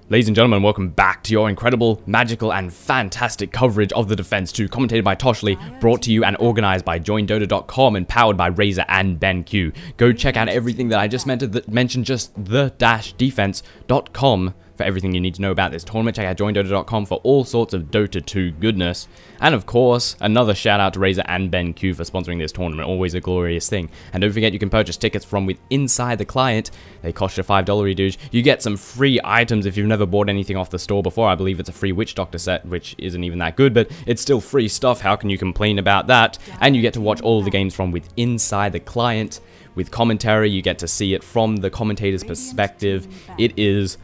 Ladies and gentlemen, welcome back to your incredible, magical, and fantastic coverage of the Defense 2, commentated by Toshley, brought to you and organized by joinDOTA.com and powered by Razor and BenQ. Go check out everything that I just mentioned, just the-defense.com for everything you need to know about this tournament. Check out joinDOTA.com for all sorts of Dota 2 goodness. And of course, another shout out to Razor and BenQ for sponsoring this tournament, always a glorious thing. And don't forget, you can purchase tickets from inside the client. They cost you $5 dues. You get some free items if you've never bought anything off the store before. I believe it's a free Witch Doctor set, which isn't even that good, but it's still free stuff. How can you complain about that? And you get to watch all the games from inside the client with commentary. You get to see it from the commentator's perspective. It is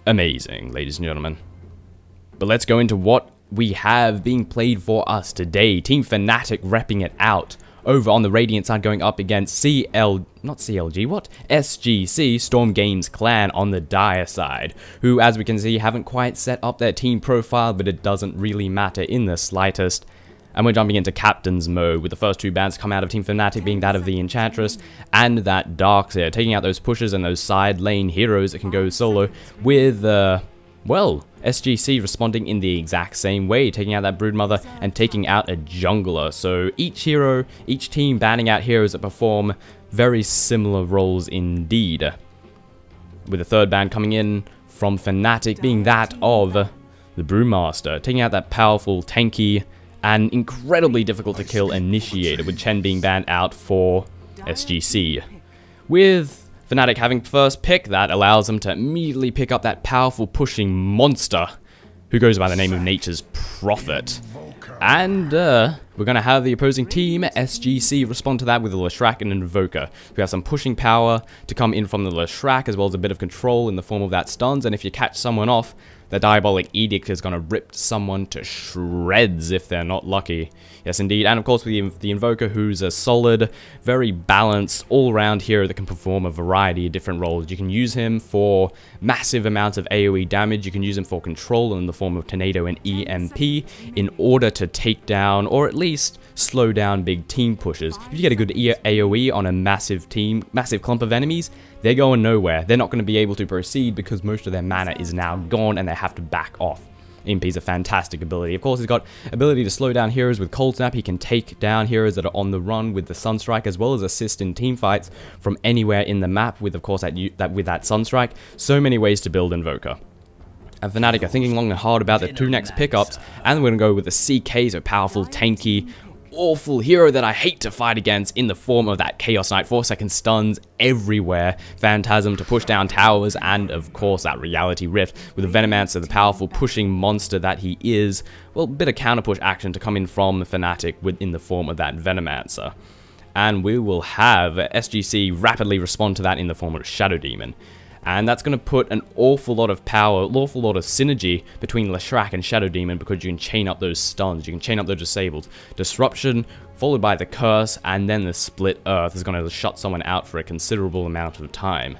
amazing, ladies and gentlemen. But let's go into what we have being played for us today. Team Fnatic repping it out over on the Radiant side, going up against SGC, Storm Games Clan on the Dire side, who, as we can see, haven't quite set up their team profile, but it doesn't really matter in the slightest. And we're jumping into Captain's mode, with the first two bans come out of Team Fnatic being that of the Enchantress and that Darkseer, taking out those pushers and those side lane heroes that can go solo, with, well, SGC responding in the exact same way, taking out that Broodmother and taking out a jungler. So each team banning out heroes that perform very similar roles indeed. With the third ban coming in from Fnatic being that of the Brewmaster, taking out that powerful, tanky, and incredibly difficult to kill Initiator, with Chen being banned out for SGC. With Fnatic having first pick, that allows them to immediately pick up that powerful pushing monster who goes by the name of Nature's Prophet. And we're going to have the opposing team, SGC, respond to that with a Leshrac and an Invoker. We have some pushing power to come in from the Leshrac, as well as a bit of control in the form of that stuns, and if you catch someone off, the Diabolic Edict is going to rip someone to shreds if they're not lucky. Yes, indeed. And of course, with the Invoker, who's a solid, very balanced, all-round hero that can perform a variety of different roles. You can use him for massive amounts of AoE damage. You can use him for control in the form of Tornado and EMP in order to take down, or at least slow down, big team pushes. If you get a good AoE on a massive clump of enemies, they're going nowhere. They're not going to be able to proceed because most of their mana is now gone and they have to back off. EMP is a fantastic ability. Of course, he's got ability to slow down heroes with Cold Snap. He can take down heroes that are on the run with the Sunstrike, as well as assist in team fights from anywhere in the map with, of course, with that Sunstrike. So many ways to build Invoker. And Fnatic are thinking long and hard about the two next pickups, and we're going to go with the CK, so powerful, tanky, awful hero that I hate to fight against, in the form of that Chaos Knight, 4-second stuns everywhere, Phantasm to push down towers, and of course that Reality Rift with the Venomancer, the powerful pushing monster that he is. Well, a bit of counter push action to come in from Fnatic in the form of that Venomancer. And we will have SGC rapidly respond to that in the form of Shadow Demon. And that's going to put an awful lot of power, an awful lot of synergy between Leshrac and Shadow Demon, because you can chain up those stuns, you can chain up those disables. Disruption, followed by the Curse, and then the Split Earth is going to shut someone out for a considerable amount of time.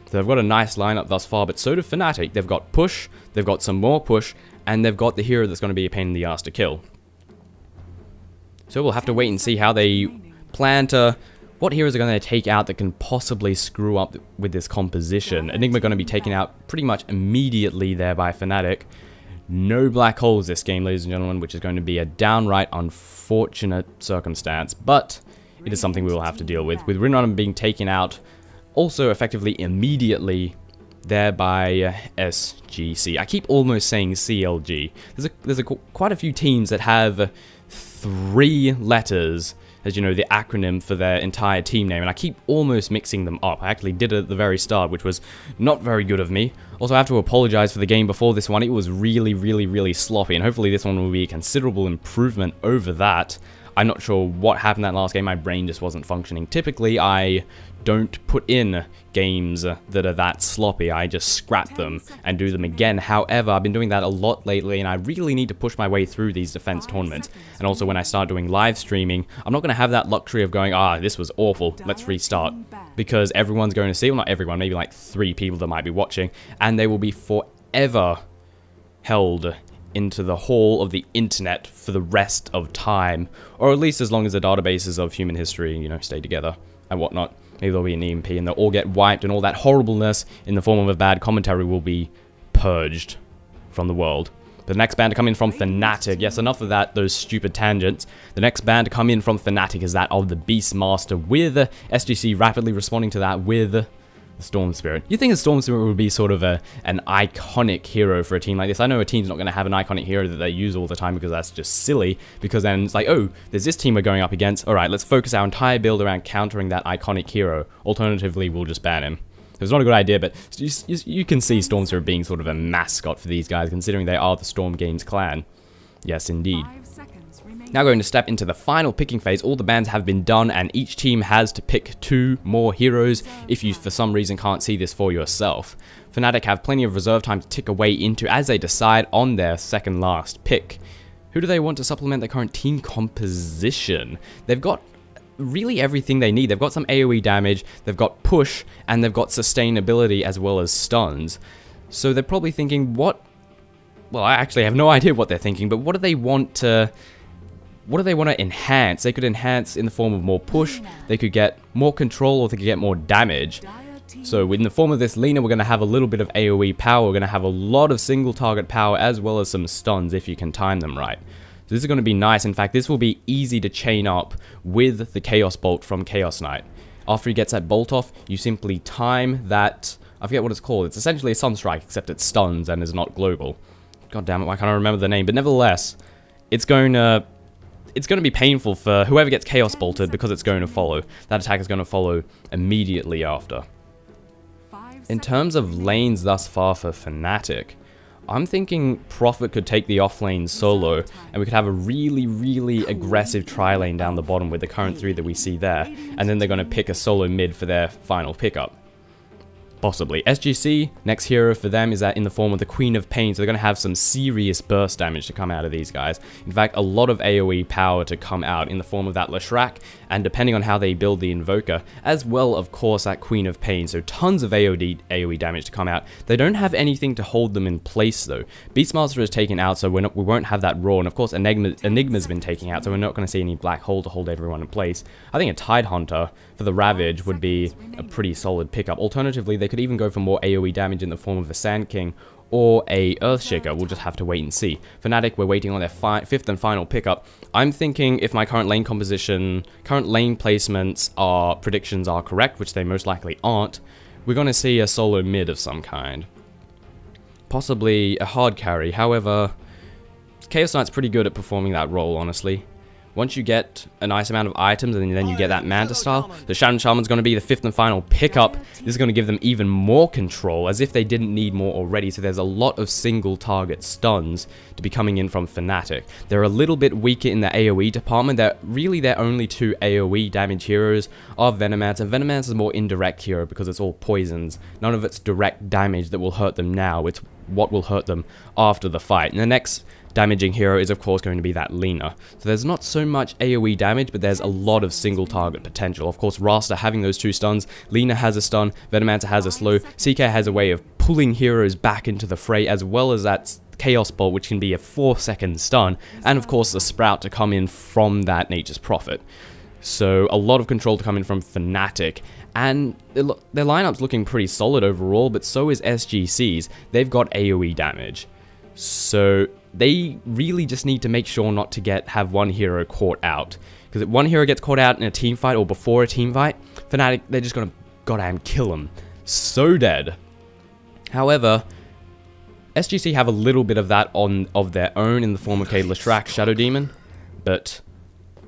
So they've got a nice lineup thus far, but so do Fnatic. They've got push, they've got some more push, and they've got the hero that's going to be a pain in the ass to kill. So we'll have to wait and see how they plan to... What heroes are going to take out that can possibly screw up with this composition? Enigma going to be taken out pretty much immediately there by Fnatic. No black holes this game, ladies and gentlemen, which is going to be a downright unfortunate circumstance, but it is something we will have to deal with. With Rinrun being taken out also effectively immediately there by SGC. I keep almost saying CLG. There's quite a few teams that have 3 letters, as you know, the acronym for their entire team name, and I keep almost mixing them up. I actually did it at the very start, which was not very good of me. Also, I have to apologize for the game before this one. It was really sloppy, and hopefully this one will be a considerable improvement over that. I'm not sure what happened that last game. My brain just wasn't functioning. Typically, I don't put in games that are that sloppy. I just scrap them and do them again. However, I've been doing that a lot lately, and I really need to push my way through these defense tournaments. And also, when I start doing live streaming, I'm not going to have that luxury of going, this was awful, let's restart. Because everyone's going to see, well, not everyone, maybe like 3 people that might be watching, and they will be forever held into the hall of the internet for the rest of time, or at least as long as the databases of human history, you know, stay together and whatnot. Maybe there'll be an EMP and they'll all get wiped, and all that horribleness in the form of a bad commentary will be purged from the world. The next ban to come in from Fnatic, yes, enough of that, those stupid tangents. The next ban to come in from Fnatic is that of the Beastmaster, with SGC rapidly responding to that with the Storm Spirit. You think a Storm Spirit would be sort of an iconic hero for a team like this? I know a team's not going to have an iconic hero that they use all the time because that's just silly, because then it's like, oh, there's this team we're going up against, alright, let's focus our entire build around countering that iconic hero. Alternatively, we'll just ban him. It's not a good idea, but you can see Storm Spirit being sort of a mascot for these guys, considering they are the Storm Games clan. Yes, indeed. Now going to step into the final picking phase. All the bans have been done, and each team has to pick 2 more heroes if you for some reason can't see this for yourself. Fnatic have plenty of reserve time to tick away into as they decide on their second last pick. Who do they want to supplement their current team composition? They've got really everything they need. They've got some AoE damage, they've got push, and they've got sustainability as well as stuns. So they're probably thinking, what... Well, I actually have no idea what they're thinking, but what do they want to... What do they want to enhance? They could enhance in the form of more push, they could get more control, or they could get more damage. So in the form of this Lina, we're going to have a little bit of AoE power, we're going to have a lot of single target power, as well as some stuns if you can time them right. So this is going to be nice. In fact, this will be easy to chain up with the Chaos Bolt from Chaos Knight. After he gets that bolt off, you simply time that... I forget what it's called. It's essentially a Sunstrike, except it stuns and is not global. God damn it, why can't I remember the name? But nevertheless, it's going to be painful for whoever gets Chaos Bolted, because it's going to follow. That attack is going to follow immediately after. In terms of lanes thus far for Fnatic, I'm thinking Prophet could take the offlane solo, and we could have a really, really aggressive tri-lane down the bottom with the current 3 that we see there, and then they're going to pick a solo mid for their final pickup. Possibly. SGC, next hero for them is that in the form of the Queen of Pain, so they're going to have some serious burst damage to come out of these guys. In fact, a lot of AoE power to come out in the form of that Leshrac, and depending on how they build the Invoker, as well, of course, that Queen of Pain, so tons of AoE damage to come out. They don't have anything to hold them in place, though. Beastmaster is taken out, so we won't have that Roar, and of course, Enigma's been taken out, so we're not going to see any Black Hole to hold everyone in place. I think a Tidehunter for the Ravage would be a pretty solid pickup. Alternatively, they could even go for more AoE damage in the form of a Sand King or a Earthshaker. We'll just have to wait and see. Fnatic, we're waiting on their 5th and final pickup. I'm thinking if my current lane composition, current lane placements predictions are correct, which they most likely aren't, we're going to see a solo mid of some kind. Possibly a hard carry. However, Chaos Knight's pretty good at performing that role, honestly. Once you get a nice amount of items and then you get that Manta style, the Shadow Shaman's going to be the 5th and final pickup. This is going to give them even more control, as if they didn't need more already. So there's a lot of single target stuns to be coming in from Fnatic. They're a little bit weaker in the AoE department. Really their only 2 AoE damage heroes are Venomancer. And Venomancer is a more indirect hero because it's all poisons. None of it's direct damage that will hurt them now. It's what will hurt them after the fight. And the next damaging hero is of course going to be that Lina. So there's not so much AoE damage, but there's a lot of single target potential. Of course, Rasta having those 2 stuns, Lina has a stun, Venomancer has a slow, CK has a way of pulling heroes back into the fray, as well as that Chaos Bolt, which can be a 4-second stun, and of course the Sprout to come in from that Nature's Prophet. So a lot of control to come in from Fnatic, and their lineup's looking pretty solid overall, but so is SGC's. They've got AoE damage. So they really just need to make sure not to have one hero caught out. Because if one hero gets caught out in a team fight or before a team fight, Fnatic, they're just going to goddamn kill him. So dead. However, SGC have a little bit of that of their own in the form of Leshrac Shadow Demon, but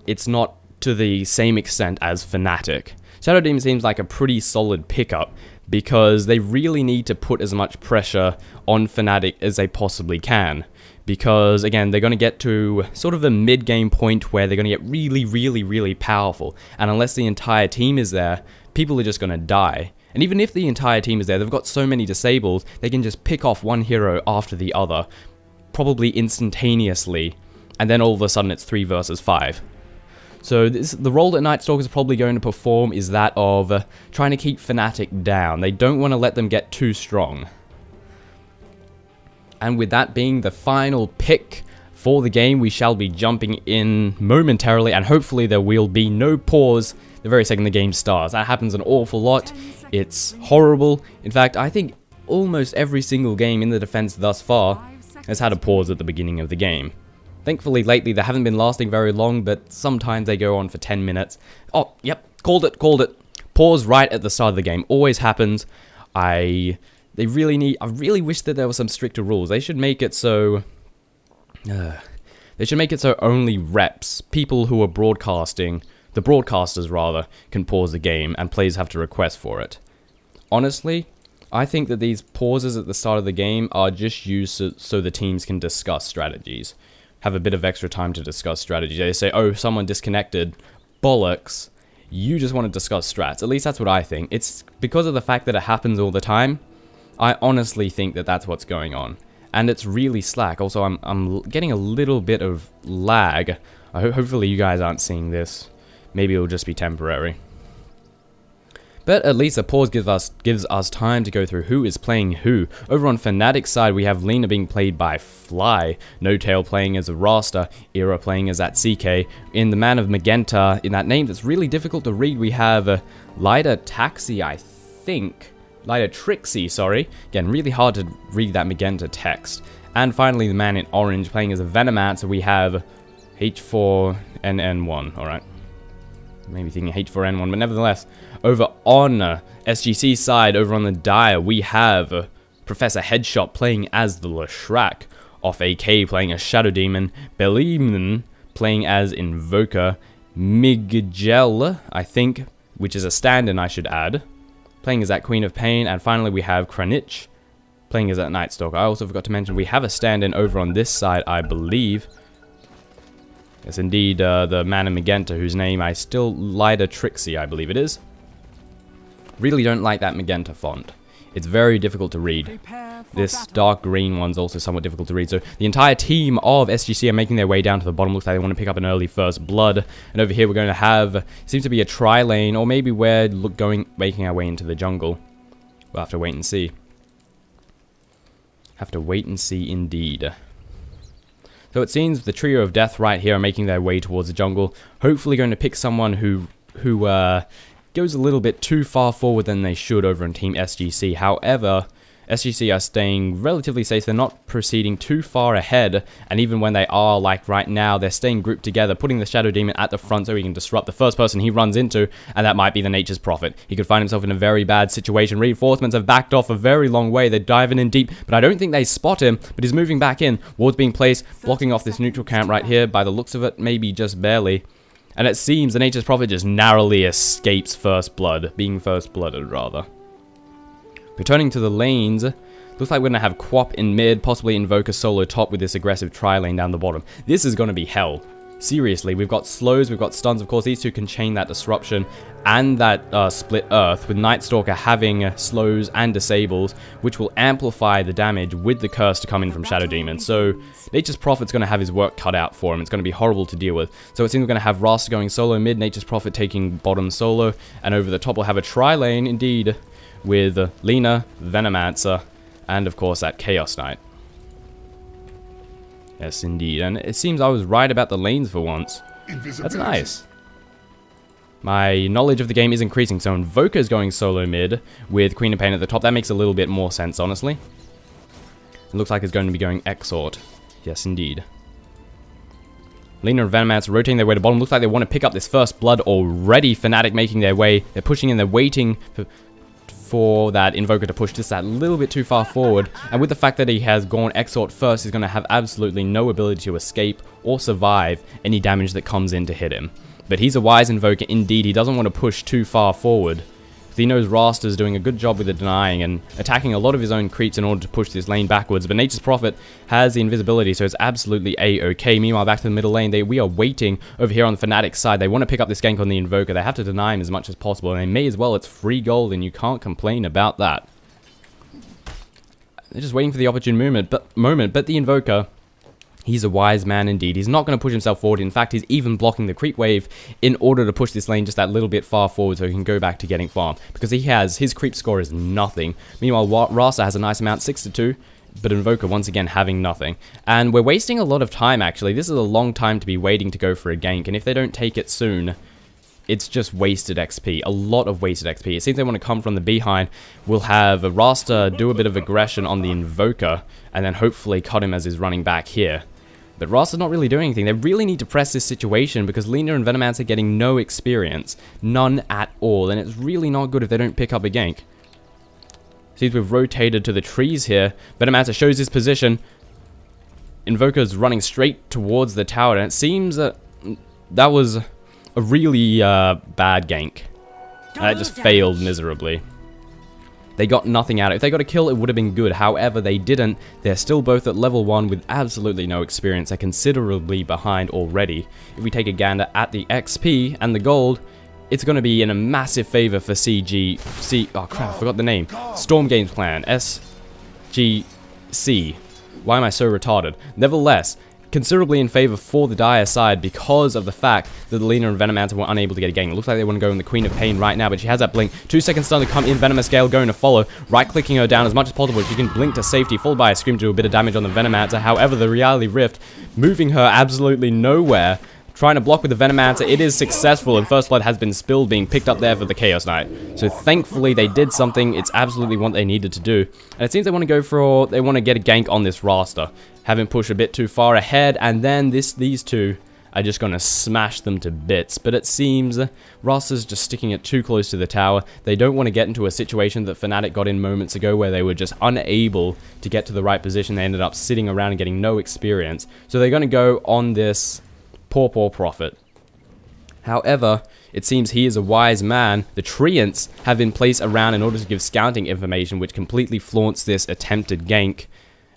it's not to the same extent as Fnatic. Shadow Demon seems like a pretty solid pickup, because they really need to put as much pressure on Fnatic as they possibly can. Because, again, they're going to get to sort of a mid-game point where they're going to get really, really, really powerful. And unless the entire team is there, people are just going to die. And even if the entire team is there, they've got so many disables, they can just pick off one hero after the other, probably instantaneously, and then all of a sudden it's 3 versus 5. So the role that Night Stalkers are probably going to perform is that of trying to keep Fnatic down. They don't want to let them get too strong. And with that being the final pick for the game, we shall be jumping in momentarily, and hopefully there will be no pause the very second the game starts. That happens an awful lot. It's horrible. In fact, I think almost every single game in the defense thus far has had a pause at the beginning of the game. Thankfully, lately, they haven't been lasting very long, but sometimes they go on for 10 minutes. Oh, yep, called it. Pause right at the start of the game. Always happens. I really wish that there were some stricter rules. They should make it so... They should make it so only reps, people who are broadcasting, the broadcasters rather, can pause the game, and players have to request for it. Honestly, I think that these pauses at the start of the game are just used so the teams can discuss strategies. Have a bit of extra time to discuss strategy. They say, oh, someone disconnected. Bollocks. You just want to discuss strats. At least that's what I think. It's because of the fact that it happens all the time. I honestly think that that's what's going on. And it's really slack. Also, I'm getting a little bit of lag. Hopefully you guys aren't seeing this. Maybe it'll just be temporary. But at least a pause gives us time to go through who is playing who. Over on Fnatic's side, we have Lina being played by Fly, No Tail playing as a Rasta, Era playing as that CK. In the Man of Magenta, in that name that's really difficult to read, we have Lida Taxi, I think. Lida Trixie, sorry. Again, really hard to read that Magenta text. And finally, the Man in Orange playing as a Venomancer, we have H4NN1, alright. Maybe thinking H4N1, but nevertheless, over on SGC side, over on the Dire, we have Professor Headshot playing as the Leshrac, Off AK playing as Shadow Demon, Belimnan playing as Invoker, Miguel, I think, which is a stand-in I should add, playing as that Queen of Pain, and finally we have Kranich playing as that Night Stalker. I also forgot to mention we have a stand-in over on this side, I believe. It's indeed the Man in Magenta, whose name I still... Lida Trixie, I believe it is. Really don't like that Magenta font. It's very difficult to read. This dark green one's also somewhat difficult to read. So the entire team of SGC are making their way down to the bottom. Looks like they want to pick up an early first blood. And over here we're going to have... seems to be a tri-lane, or maybe we're making our way into the jungle. We'll have to wait and see. Have to wait and see indeed. So it seems the trio of death right here are making their way towards the jungle. Hopefully going to pick someone who goes a little bit too far forward than they should over on Team SGC. However, SGC are staying relatively safe. They're not proceeding too far ahead. And even when they are, like right now, they're staying grouped together, putting the Shadow Demon at the front so he can disrupt the first person he runs into. And that might be the Nature's Prophet. He could find himself in a very bad situation. Reinforcements have backed off a very long way. They're diving in deep, but I don't think they spot him. But he's moving back in. Wards being placed, blocking off this neutral camp right here. By the looks of it, maybe just barely. And it seems the Nature's Prophet just narrowly escapes first blood. Being first blooded, rather. Returning to the lanes, looks like we're going to have Quap in mid, possibly Invoker solo top with this aggressive tri-lane down the bottom. This is going to be hell. Seriously, we've got slows, we've got stuns. Of course, these two can chain that disruption and that split earth, with Night Stalker having slows and disables, which will amplify the damage with the curse to come in from Shadow Demon. So Nature's Prophet's going to have his work cut out for him. It's going to be horrible to deal with. So it seems we're going to have Rasta going solo mid, Nature's Prophet taking bottom solo, and over the top we'll have a tri-lane, indeed, with Lina, Venomancer, and of course that Chaos Knight. Yes, indeed. And it seems I was right about the lanes for once. That's nice. My knowledge of the game is increasing, so Invoker is going solo mid with Queen of Pain at the top. That makes a little bit more sense, honestly. It looks like it's going to be going Exort. Yes, indeed. Lina and Venomancer rotating their way to bottom. Looks like they want to pick up this first blood already. Fnatic making their way. They're pushing in, they're waiting for that Invoker to push just that little bit too far forward, and with the fact that he has gone Exort first, he's going to have absolutely no ability to escape or survive any damage that comes in to hit him. But he's a wise Invoker indeed. He doesn't want to push too far forward. He knows Rasta's doing a good job with the denying and attacking a lot of his own creeps in order to push this lane backwards. But Nature's Prophet has the invisibility, so it's absolutely a-okay. Meanwhile, back to the middle lane, we are waiting over here on the Fnatic side. They want to pick up this gank on the Invoker. They have to deny him as much as possible, and they may as well. It's free gold, and you can't complain about that. They're just waiting for the opportune moment, but the Invoker... he's a wise man indeed. He's not going to push himself forward. In fact, he's even blocking the creep wave in order to push this lane just that little bit far forward so he can go back to getting farm. Because his creep score is nothing. Meanwhile, Rasta has a nice amount, 6-2, but Invoker once again having nothing. And we're wasting a lot of time, actually. This is a long time to be waiting to go for a gank, and if they don't take it soon, it's just wasted XP, a lot of wasted XP. It seems they want to come from the behind. We'll have a Rasta do a bit of aggression on the Invoker, and then hopefully cut him as he's running back here. But Rasta's not really doing anything. They really need to press this situation because Lina and Venomancer are getting no experience. None at all, and it's really not good if they don't pick up a gank. Seems we've rotated to the trees here. Venomancer shows his position. Invoker's running straight towards the tower, and it seems that that was a really bad gank. It just failed miserably. They got nothing out of it. If they got a kill, it would have been good. However, they didn't. They're still both at level 1 with absolutely no experience. They're considerably behind already. If we take a gander at the XP and the gold, it's going to be in a massive favor for oh crap, I forgot the name. Storm Games Clan, SGC. Why am I so retarded? Nevertheless, considerably in favor for the Dire side because of the fact that the Lina and Venomancer were unable to get a gang. It looks like they want to go in the Queen of Pain right now, but she has that blink. 2 seconds stun to come in. Venomous Gale going to follow, right-clicking her down as much as possible. She can blink to safety, followed by a Scream to do a bit of damage on the Venomancer. However, the Reality Rift moving her absolutely nowhere. Trying to block with the Venomancer, it is successful, and First Blood has been spilled, being picked up there for the Chaos Knight. So thankfully they did something. It's absolutely what they needed to do. And it seems they want to go for, they want to get a gank on this Rasta. Have him push a bit too far ahead, and then these two are just going to smash them to bits. But it seems Rasta's just sticking it too close to the tower. They don't want to get into a situation that Fnatic got in moments ago where they were just unable to get to the right position. They ended up sitting around and getting no experience. So they're going to go on this poor Prophet. However, it seems he is a wise man. The Treants have been placed around in order to give scouting information, which completely flaunts this attempted gank.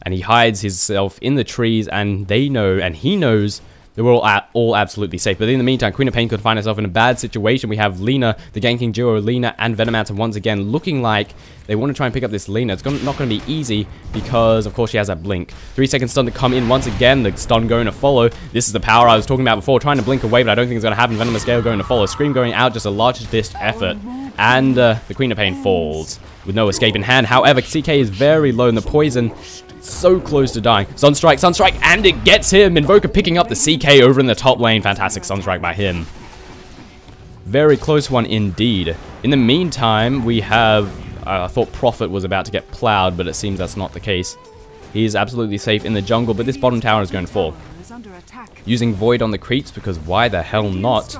And he hides himself in the trees, and they know, and he knows, that we're all absolutely safe. But in the meantime, Queen of Pain could find herself in a bad situation. We have Lina, the ganking duo, Lina and Venomancer once again, looking like they want to try and pick up this Lina. It's not going to be easy because, of course, she has that blink. 3 seconds stun to come in once again. The stun going to follow. This is the power I was talking about before, trying to blink away, but I don't think it's going to happen. Venomous Gale going to follow. Scream going out, just a large-disc effort. And the Queen of Pain falls with no escape in hand. However, CK is very low, and the poison so close to dying. Sunstrike, and it gets him. Invoker picking up the CK over in the top lane. Fantastic Sunstrike by him. Very close one indeed. In the meantime, we have... I thought Prophet was about to get plowed, but it seems that's not the case. He is absolutely safe in the jungle, but this bottom tower is going to fall. Using Void on the creeps, because why the hell not?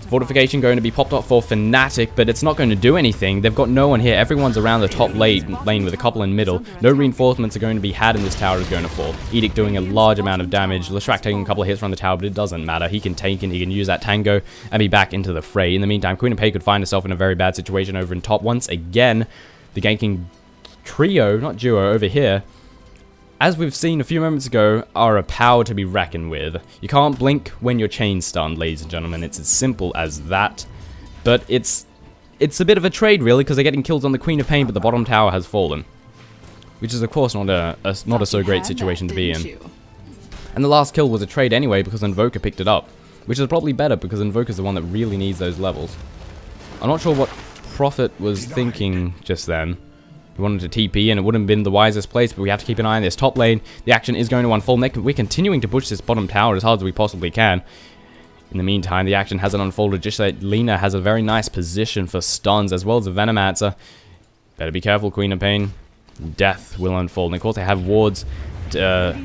Fortification going to be popped up for Fnatic, but it's not going to do anything. They've got no one here. Everyone's around the top lane with a couple in middle. No reinforcements are going to be had, and this tower is going to fall. Edict doing a large amount of damage. Leshrac taking a couple of hits from the tower, but it doesn't matter. He can take it. He can use that tango and be back into the fray. In the meantime, Queen of Pain could find herself in a very bad situation over in top. Once again, the ganking trio, not duo, over here, as we've seen a few moments ago, are a power to be reckoned with. You can't blink when you're chain stunned, ladies and gentlemen. It's as simple as that. But it's a bit of a trade, really, because they're getting kills on the Queen of Pain, but the bottom tower has fallen. Which is, of course, not a so great situation to be in. And the last kill was a trade anyway, because Invoker picked it up. Which is probably better, because Invoker's the one that really needs those levels. I'm not sure what Prophet was thinking just then. We wanted to TP, and it wouldn't have been the wisest place, but we have to keep an eye on this top lane. The action is going to unfold. We're continuing to push this bottom tower as hard as we possibly can. In the meantime, the action hasn't unfolded just so that Lina has a very nice position for stuns, as well as a Venomancer. Better be careful, Queen of Pain. Death will unfold. And of course, they have wards to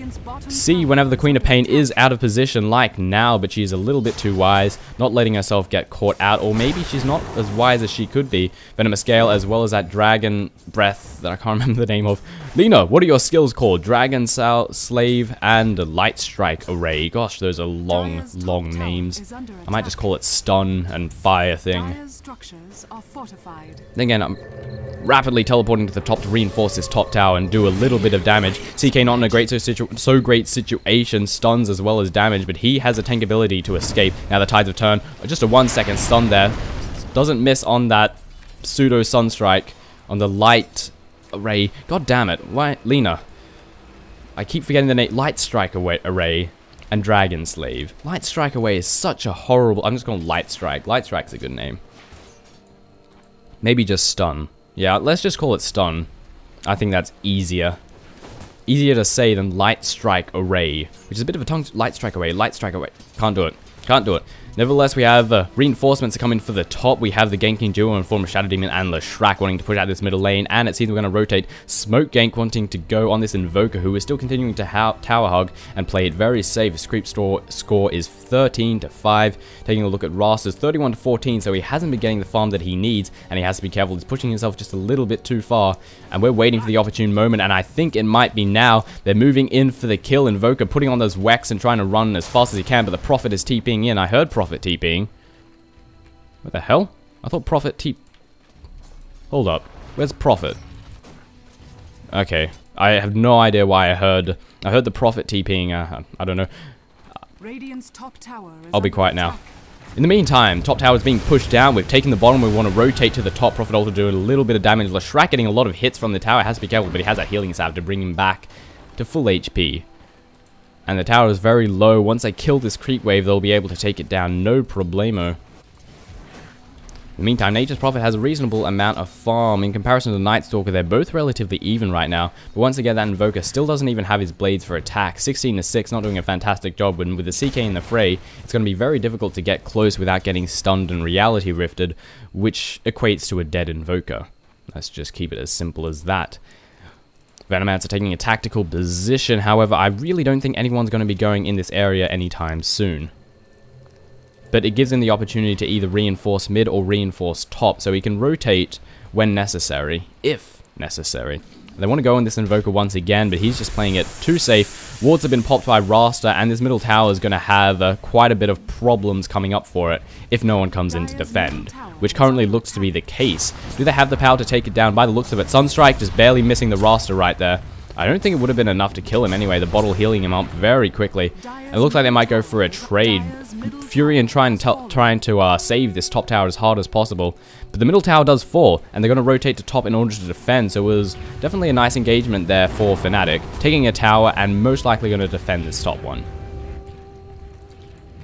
see whenever the Queen of Pain is out of position, like now, but she's a little bit too wise, not letting herself get caught out, or maybe she's not as wise as she could be. Venomous Gale, as well as that Dragon Breath that I can't remember the name of. Lina, what are your skills called? Dragon Slave and Light Strike Array. Gosh, those are long names. I might just call it Stun and Fire thing. Then again, I'm rapidly teleporting to the top to reinforce this top tower and do a little bit of damage. CK not in a great situation, stuns as well as damage, but he has a tank ability to escape. Now the tides have turned. Just a 1 second stun there. Doesn't miss on that pseudo Sunstrike on the Light Array. God damn it. Why? Lina. I keep forgetting the name. Light Strike Array and Dragon Slave. Light Strike Array is such a horrible... I'm just going Light Strike. Light Strike's a good name. Maybe just Stun. Yeah, let's just call it Stun. I think that's easier. Easier to say than Light Strike Array, which is a bit of a tongue. Light Strike Array, Light Strike Array. Can't do it. Can't do it. Nevertheless, we have reinforcements coming for the top. We have the ganking duo in form of Shadow Demon and Leshrac wanting to push out this middle lane, and it seems we're going to rotate Smoke Gank wanting to go on this Invoker, who is still continuing to tower hug and play it very safe. His creep score is 13-5. Taking a look at Raster's 31-14, so he hasn't been getting the farm that he needs, and he has to be careful. He's pushing himself just a little bit too far, and we're waiting for the opportune moment, and I think it might be now. They're moving in for the kill. Invoker putting on those Wex and trying to run as fast as he can, but the Prophet is TPing in. I heard Prophet TPing. What the hell? I thought Prophet Hold up. Where's Prophet? Okay. I have no idea why I heard the Prophet TPing. I don't know. Radiant's top tower is I'll be quiet now. In the meantime, top tower is being pushed down. We've taken the bottom. We want to rotate to the top. Prophet also doing a little bit of damage. Leshrac getting a lot of hits from the tower. Has to be careful, but he has that healing salve to bring him back to full HP. And the tower is very low. Once they kill this creep wave, they'll be able to take it down. No problemo. In the meantime, Nature's Prophet has a reasonable amount of farm. In comparison to the Night Stalker, they're both relatively even right now. But once again, that Invoker still doesn't even have his blades for attack. 16-6, not doing a fantastic job. When with the CK in the fray, it's going to be very difficult to get close without getting stunned and reality rifted, which equates to a dead Invoker. Let's just keep it as simple as that. Venomancer taking a tactical position. However, I really don't think anyone's going to be going in this area anytime soon. But it gives him the opportunity to either reinforce mid or reinforce top, so he can rotate when necessary, if necessary. They want to go on this Invoker once again, but he's just playing it too safe. Wards have been popped by Raster, and this middle tower is going to have quite a bit of problems coming up for it if no one comes in to defend, which currently looks to be the case. Do they have the power to take it down? By the looks of it, Sunstrike just barely missing the Raster right there. I don't think it would have been enough to kill him anyway, the bottle healing him up very quickly. And it looks like they might go for a trade. Furion trying to save this top tower as hard as possible. But the middle tower does fall, and they're going to rotate to top in order to defend, so it was definitely a nice engagement there for Fnatic. Taking a tower and most likely going to defend this top one.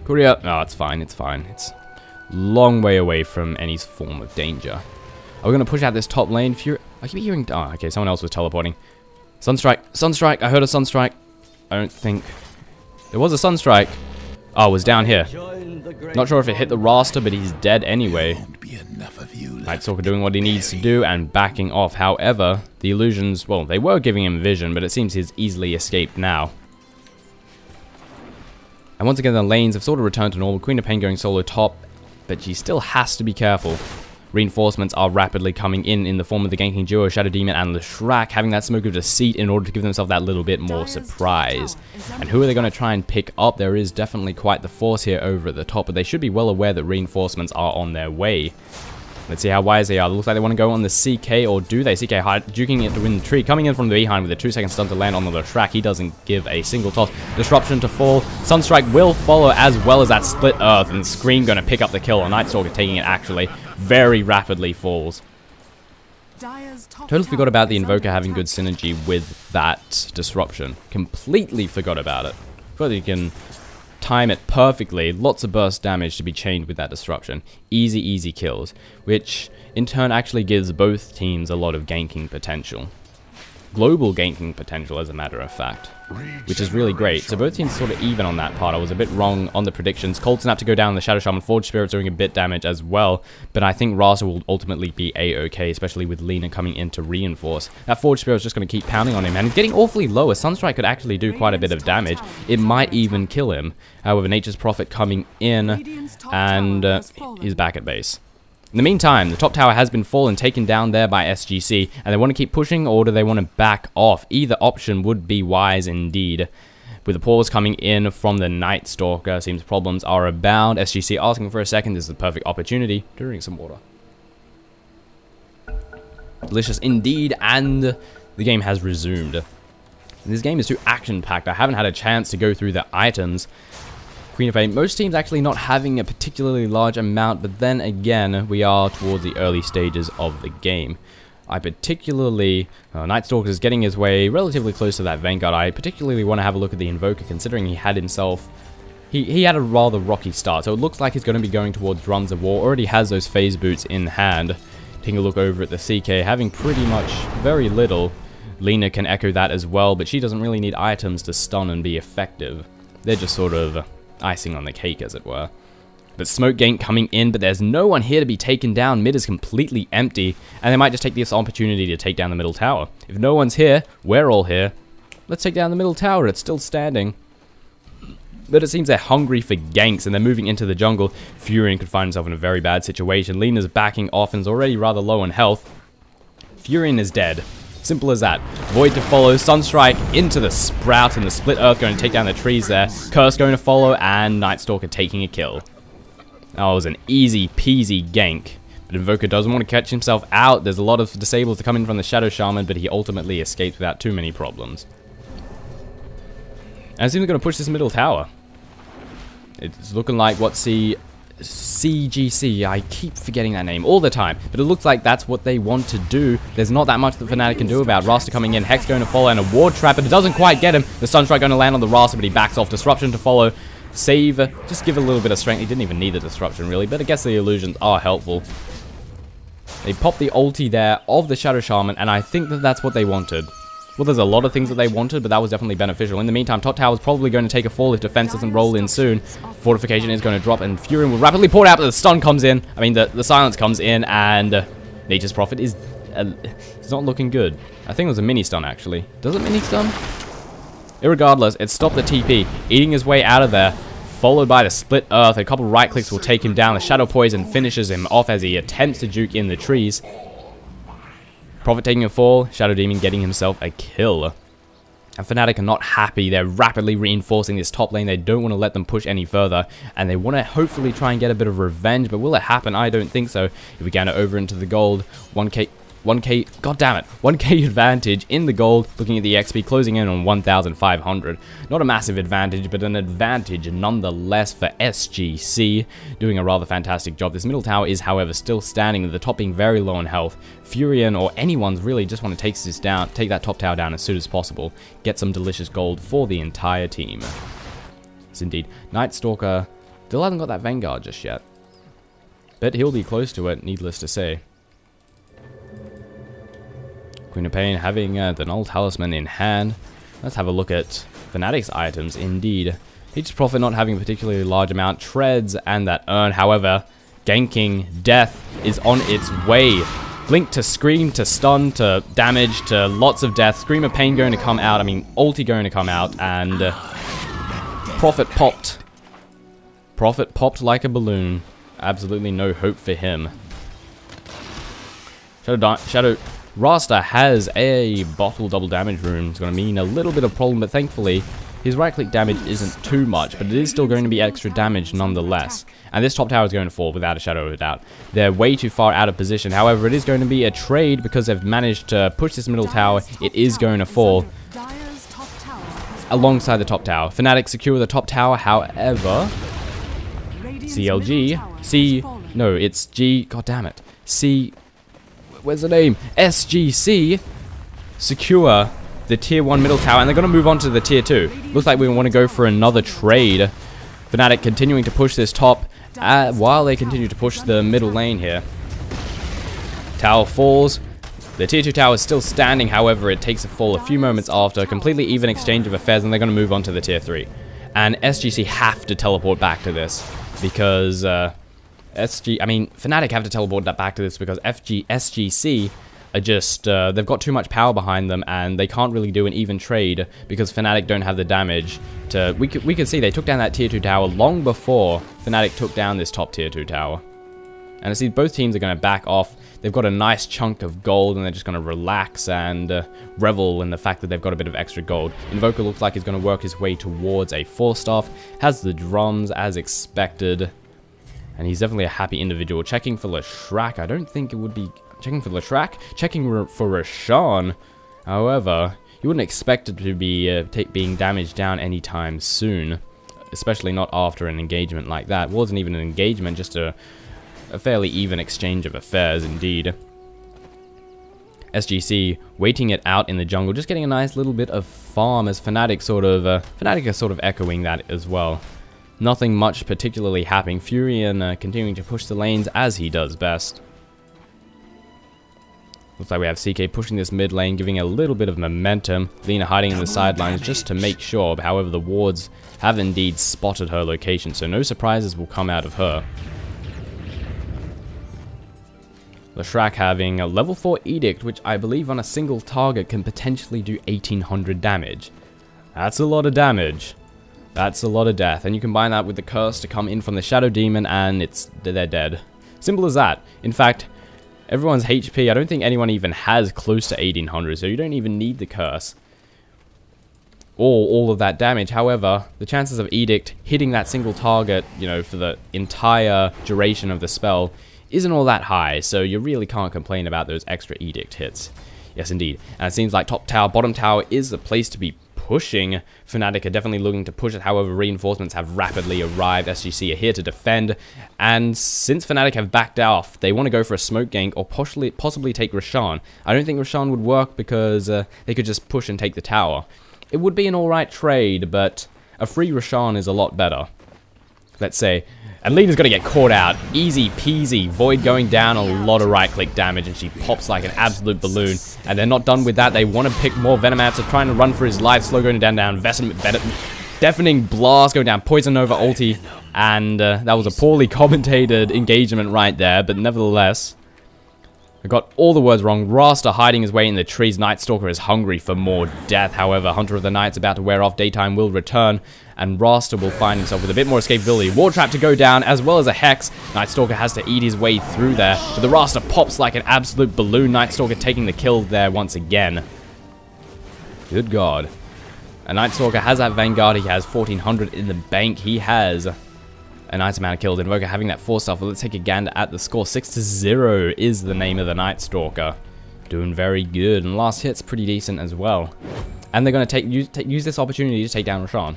Courier, oh, it's fine, it's fine. It's a long way away from any form of danger. Are we going to push out this top lane? I keep hearing... Oh, okay, someone else was teleporting. Sunstrike, Sunstrike, I heard a Sunstrike. I don't think... There was a Sunstrike. Oh, it was down here. Not sure if it hit the Raster, but he's dead anyway. Night Stalker doing what he needs to do and backing off. However, the illusions, well, they were giving him vision, but it seems he's easily escaped now. And once again, the lanes have sort of returned to normal. Queen of Pain going solo top, but she still has to be careful. Reinforcements are rapidly coming in the form of the ganking duo, Shadow Demon and Leshrac, having that Smoke of Deceit in order to give themselves that little bit more surprise. And who are they going to try and pick up? There is definitely quite the force here over at the top, but they should be well aware that reinforcements are on their way. Let's see how wise they are. It looks like they want to go on the CK, or do they? CK hide, duking it to win the tree. Coming in from the behind with a 2-second stun to land on the Leshrac. He doesn't give a single toss. Disruption to fall. Sunstrike will follow, as well as that Split Earth, and Scream going to pick up the kill. And Night Stalker taking it actually very rapidly falls. Totally forgot about the Invoker having good synergy with that Disruption. Completely forgot about it. But you can time it perfectly. Lots of burst damage to be chained with that Disruption. Easy, easy kills, which in turn actually gives both teams a lot of ganking potential. Global ganking potential, as a matter of fact, which is really great. So both teams sort of even on that part. I was a bit wrong on the predictions. Cold Snap to go down the Shadow Shaman. Forge Spirit's doing a bit damage as well, but I think Raster will ultimately be a-okay, especially with Lina coming in to reinforce. That Forge Spirit's just going to keep pounding on him, and he's getting awfully low. A Sunstrike could actually do quite a bit of damage. It might even kill him. However, Nature's Prophet coming in, and he's back at base. In the meantime, the top tower has been fallen, taken down there by SGC, and they want to keep pushing, or do they want to back off? Either option would be wise indeed. With the pause coming in from the Night Stalker, seems problems are abound. SGC asking for a second. This is the perfect opportunity to drink some water. Delicious indeed, and the game has resumed. This game is too action-packed. I haven't had a chance to go through the items. Queen of Pain, most teams actually not having a particularly large amount, but then again, we are towards the early stages of the game. I particularly, Night Stalker is getting his way relatively close to that Vanguard. I particularly want to have a look at the Invoker, considering he had himself, he had a rather rocky start, so it looks like he's going to be going towards Drums of War, already has those phase boots in hand. Taking a look over at the CK, having pretty much very little. Lina can echo that as well, but she doesn't really need items to stun and be effective. They're just sort of icing on the cake, as it were. But smoke gank coming in, but there's no one here to be taken down. Mid is completely empty, and they might just take this opportunity to take down the middle tower. If no one's here, we're all here. Let's take down the middle tower. It's still standing. But it seems they're hungry for ganks, and they're moving into the jungle. Furion could find himself in a very bad situation. Lena's backing off and is already rather low on health. Furion is dead. Simple as that. Void to follow. Sunstrike into the Sprout, and the Split Earth going to take down the trees there. Curse going to follow, and Nightstalker taking a kill. That was an easy peasy gank. But Invoker doesn't want to catch himself out. There's a lot of disables to come in from the Shadow Shaman, but he ultimately escapes without too many problems. And it seems they're going to push this middle tower. It's looking like what's the SGC. I keep forgetting that name all the time, but it looks like that's what they want to do. There's not that much that Fnatic can do about it. Rasta coming in, Hex going to follow, and a Ward Trap, but it doesn't quite get him. The Sunstrike going to land on the Rasta, but he backs off. Disruption to follow. Save, just give a little bit of strength. He didn't even need the disruption really, but I guess the illusions are helpful. They popped the ulti there of the Shadow Shaman, and I think that that's what they wanted. Well, there's a lot of things that they wanted, but that was definitely beneficial. In the meantime, top tower is probably going to take a fall if defense doesn't roll in soon. Fortification is going to drop, and Furion will rapidly pour it out, but the stun comes in. I mean, the silence comes in, and Nature's Prophet is it's not looking good. I think it was a mini stun, actually. Does it mini stun? Irregardless, it stopped the TP, eating his way out of there, followed by the Split Earth. A couple right clicks will take him down. The Shadow Poison finishes him off as he attempts to juke in the trees. Prophet taking a fall, Shadow Demon getting himself a kill. And Fnatic are not happy. They're rapidly reinforcing this top lane. They don't want to let them push any further, and they want to hopefully try and get a bit of revenge, but will it happen? I don't think so. If we get it over into the gold, 1k, god damn it, 1k advantage in the gold, looking at the XP, closing in on 1,500. Not a massive advantage, but an advantage nonetheless for SGC, doing a rather fantastic job. This middle tower is, however, still standing, with the top being very low on health. Furion or anyone's really just want to take this down, take that top tower down as soon as possible, get some delicious gold for the entire team. Yes, indeed. Nightstalker still hasn't got that Vanguard just yet, but he'll be close to it, needless to say. Queen of Pain having the Null Talisman in hand. Let's have a look at Fnatic's items, indeed. Nature's Prophet not having a particularly large amount. Treads and that urn, however, ganking death is on its way. Blink to scream, to stun, to damage, to lots of death. Scream of Pain going to come out, I mean, ulti going to come out, and Prophet popped. Prophet popped like a balloon. Absolutely no hope for him. Shadow Rasta has a bottle double damage rune. It's going to mean a little bit of problem, but thankfully his right click damage isn't too much, but it is still going to be extra damage nonetheless. And this top tower is going to fall without a shadow of a doubt. They're way too far out of position. However, it is going to be a trade because they've managed to push this middle tower. It is going to fall alongside the top tower. Fnatic secure the top tower, however, no, it's G, god damn it, where's the name? SGC secure the tier 1 middle tower, and they're going to move on to the tier 2. Looks like we want to go for another trade. Fnatic continuing to push this top while they continue to push the middle lane here. Tower falls. The tier 2 tower is still standing, however, it takes a fall a few moments after. Completely even exchange of affairs, and they're going to move on to the tier 3. And SGC have to teleport back to this because Fnatic have to teleport that back to this because SGC are just, they've got too much power behind them, and they can't really do an even trade because Fnatic don't have the damage to, we could see they took down that tier 2 tower long before Fnatic took down this top tier 2 tower. And I see both teams are going to back off. They've got a nice chunk of gold, and they're just going to relax and revel in the fact that they've got a bit of extra gold. Invoker looks like he's going to work his way towards a 4-staff, has the drums as expected. And he's definitely a happy individual. Checking for Leshrac. I don't think it would be checking for Leshrac. Checking for Roshan. However, you wouldn't expect it to be being damaged down anytime soon. Especially not after an engagement like that. It wasn't even an engagement, just a fairly even exchange of affairs indeed. SGC waiting it out in the jungle. Just getting a nice little bit of farm as Fnatic are sort of echoing that as well. Nothing much particularly happening. Furion continuing to push the lanes as he does best. Looks like we have CK pushing this mid lane, giving a little bit of momentum. Lina hiding in the sidelines just to make sure. However, the wards have indeed spotted her location, so no surprises will come out of her. Leshrac having a level 4 Edict, which I believe on a single target can potentially do 1800 damage. That's a lot of damage. That's a lot of death. And you combine that with the curse to come in from the Shadow Demon and they're dead. Simple as that. In fact, everyone's HP, I don't think anyone even has close to 1800, so you don't even need the curse. Or all of that damage. However, the chances of Edict hitting that single target, you know, for the entire duration of the spell isn't all that high, so you really can't complain about those extra Edict hits. Yes, indeed. And it seems like top tower, bottom tower is the place to be pushing. Fnatic are definitely looking to push it, however reinforcements have rapidly arrived. SGC are here to defend, and since Fnatic have backed off, they want to go for a smoke gank or possibly take Roshan. I don't think Roshan would work because they could just push and take the tower. It would be an alright trade, but a free Roshan is a lot better. Let's say. And Lina's going to get caught out. Easy peasy. Void going down, a lot of right-click damage, and she pops like an absolute balloon. And they're not done with that. They want to pick more Venomancer, trying to run for his life. Slow going down. Deafening blast going down. Poison Nova ulti. And that was a poorly commentated engagement right there. But nevertheless, I got all the words wrong. Rasta hiding his way in the trees. Night Stalker is hungry for more death. However, Hunter of the Night's about to wear off. Daytime will return. And Rasta will find himself with a bit more escapability. War Trap to go down, as well as a Hex. Night Stalker has to eat his way through there. But the Rasta pops like an absolute balloon. Night Stalker taking the kill there once again. Good God. And Night Stalker has that Vanguard. He has 1400 in the bank. He has a nice amount of kills. Invoker having that 4 stuff. Well, let's take a gander at the score. 6-0 is the name of the Night Stalker. Doing very good. And last hit's pretty decent as well. And they're going to use this opportunity to take down Roshan.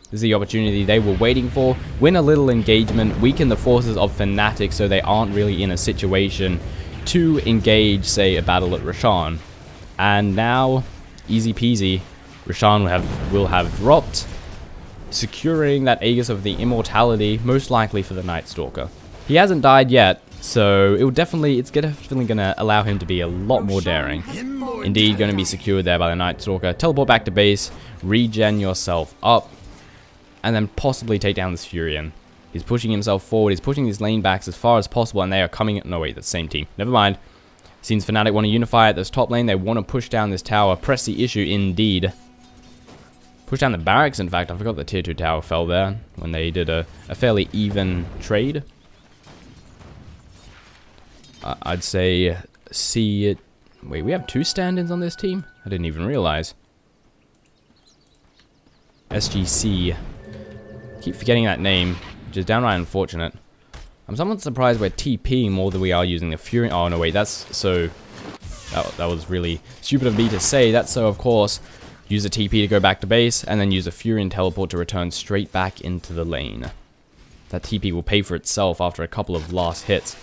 This is the opportunity they were waiting for. Win a little engagement, weaken the forces of Fnatic so they aren't really in a situation to engage, say, a battle at Roshan. And now, easy peasy, Roshan will have dropped, securing that Aegis of the Immortality, most likely for the Night Stalker. He hasn't died yet, so it's definitely going to allow him to be a lot more daring. Indeed, going to be secured there by the Night Stalker. Teleport back to base, regen yourself up, and then possibly take down this Furion. He's pushing himself forward. He's pushing these lane backs as far as possible, and they are coming... No, wait, that's the same team. Never mind. Since Fnatic want to unify at this top lane, they want to push down this tower. Press the issue, indeed. Push down the barracks, in fact. I forgot the tier 2 tower fell there when they did a fairly even trade. I'd say... see it... Wait, we have 2 stand-ins on this team? I didn't even realize. SGC... Keep forgetting that name, which is downright unfortunate. I'm somewhat surprised we're TPing more than we are using the Fury. Oh, no, wait, that's so... That was really stupid of me to say. That's so, of course, use a TP to go back to base, and then use a Furion teleport to return straight back into the lane. That TP will pay for itself after a couple of last hits.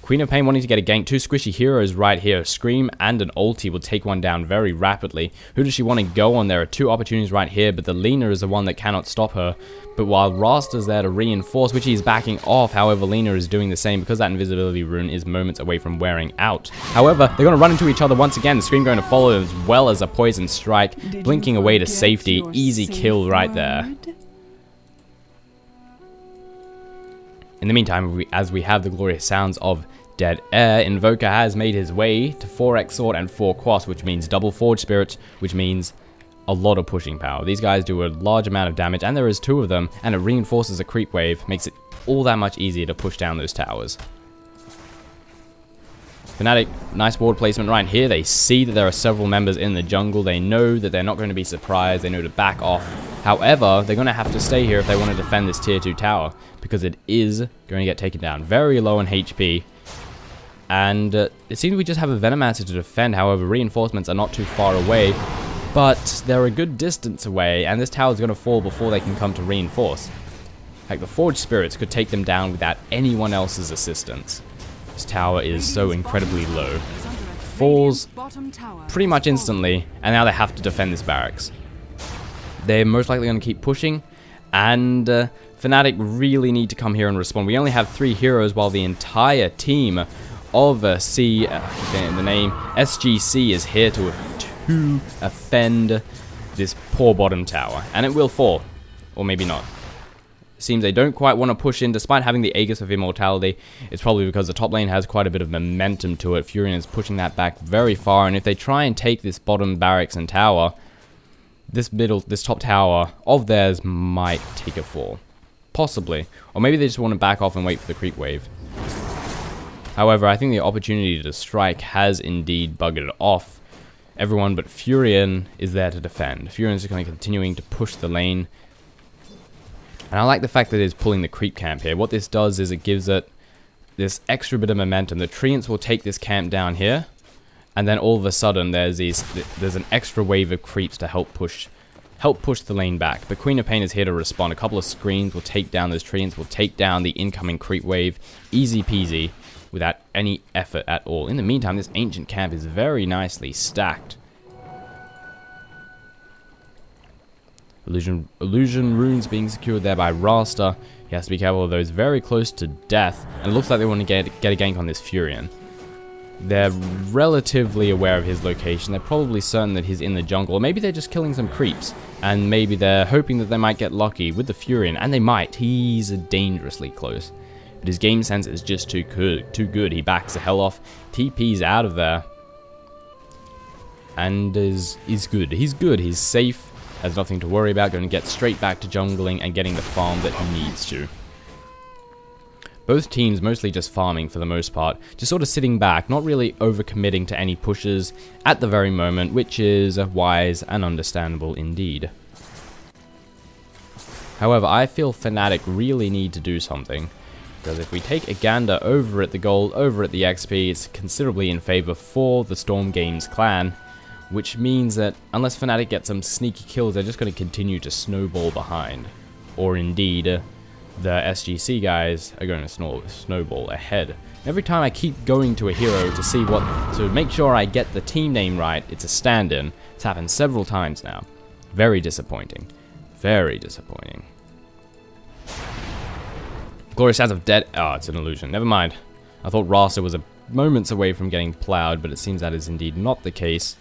Queen of Pain wanting to get a gank. 2 squishy heroes right here. Scream and an ulti will take one down very rapidly. Who does she want to go on? There are 2 opportunities right here, but the Lina is the one that cannot stop her. But while Rasta's there to reinforce, which he's backing off, however, Lina is doing the same because that invisibility rune is moments away from wearing out. However, they're going to run into each other once again. The Scream going to follow as well as a poison strike, blinking away to safety. Easy kill right there. In the meantime, as we have the glorious sounds of Dead Air, Invoker has made his way to 4x Sword and 4 Quas, which means double Forge Spirits, which means a lot of pushing power. These guys do a large amount of damage, and there is 2 of them, and it reinforces a creep wave, makes it all that much easier to push down those towers. Fnatic, nice ward placement right here. They see that there are several members in the jungle. They know that they're not going to be surprised. They know to back off. However, they're going to have to stay here if they want to defend this tier 2 tower, because it is going to get taken down very low in HP. And it seems we just have a Venomancer to defend. However, reinforcements are not too far away, but they're a good distance away, and this tower is going to fall before they can come to reinforce. Like, the Forged Spirits could take them down without anyone else's assistance. This tower is so incredibly low. Falls pretty much instantly, and now they have to defend this barracks. They're most likely going to keep pushing, and Fnatic really need to come here and respond. We only have 3 heroes, while the entire team of the name SGC is here to offend this poor bottom tower, and it will fall, or maybe not. Seems they don't quite want to push in, despite having the Aegis of Immortality. It's probably because the top lane has quite a bit of momentum to it. Furion is pushing that back very far, and if they try and take this bottom barracks and tower, this top tower of theirs might take a fall. Possibly. Or maybe they just want to back off and wait for the creep wave. However, I think the opportunity to strike has indeed buggered off everyone, but Furion is there to defend. Furion's just going to continuing to push the lane. And I like the fact that it's pulling the creep camp here. What this does is it gives it this extra bit of momentum. The Treants will take this camp down here, and then all of a sudden there's an extra wave of creeps to help push the lane back. But Queen of Pain is here to respond. A couple of screens will take down those Treants, will take down the incoming creep wave. Easy peasy, without any effort at all. In the meantime, this ancient camp is very nicely stacked. Illusion runes being secured there by Rasta. He has to be careful of those very close to death. And it looks like they want to get a gank on this Furion. They're relatively aware of his location. They're probably certain that he's in the jungle. Or maybe they're just killing some creeps. And maybe they're hoping that they might get lucky with the Furion. And they might. He's dangerously close. But his game sense is just too good. He backs the hell off. TP's out of there. And is good. He's good. He's safe. Has nothing to worry about, going to get straight back to jungling and getting the farm that he needs to. Both teams mostly just farming for the most part, just sort of sitting back, not really overcommitting to any pushes at the very moment, which is wise and understandable indeed. However, I feel Fnatic really need to do something, because if we take a gander over at the gold, over at the XP, it's considerably in favor for the Storm Games clan. Which means that unless Fnatic get some sneaky kills, they're just going to continue to snowball behind. Or indeed, the SGC guys are going to snowball ahead. Every time I keep going to a hero to make sure I get the team name right, it's a stand-in. It's happened several times now. Very disappointing. Very disappointing. Glorious Sands of Dead. Oh, it's an illusion. Never mind. I thought Rasta was moments away from getting plowed, but it seems that is indeed not the case.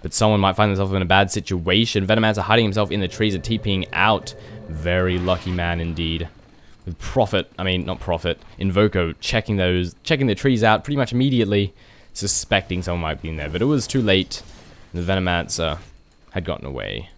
But someone might find themselves in a bad situation. Venomancer hiding himself in the trees and TPing out. Very lucky man indeed. With Invoco checking the trees out pretty much immediately, suspecting someone might be in there. But it was too late. The Venomancer had gotten away.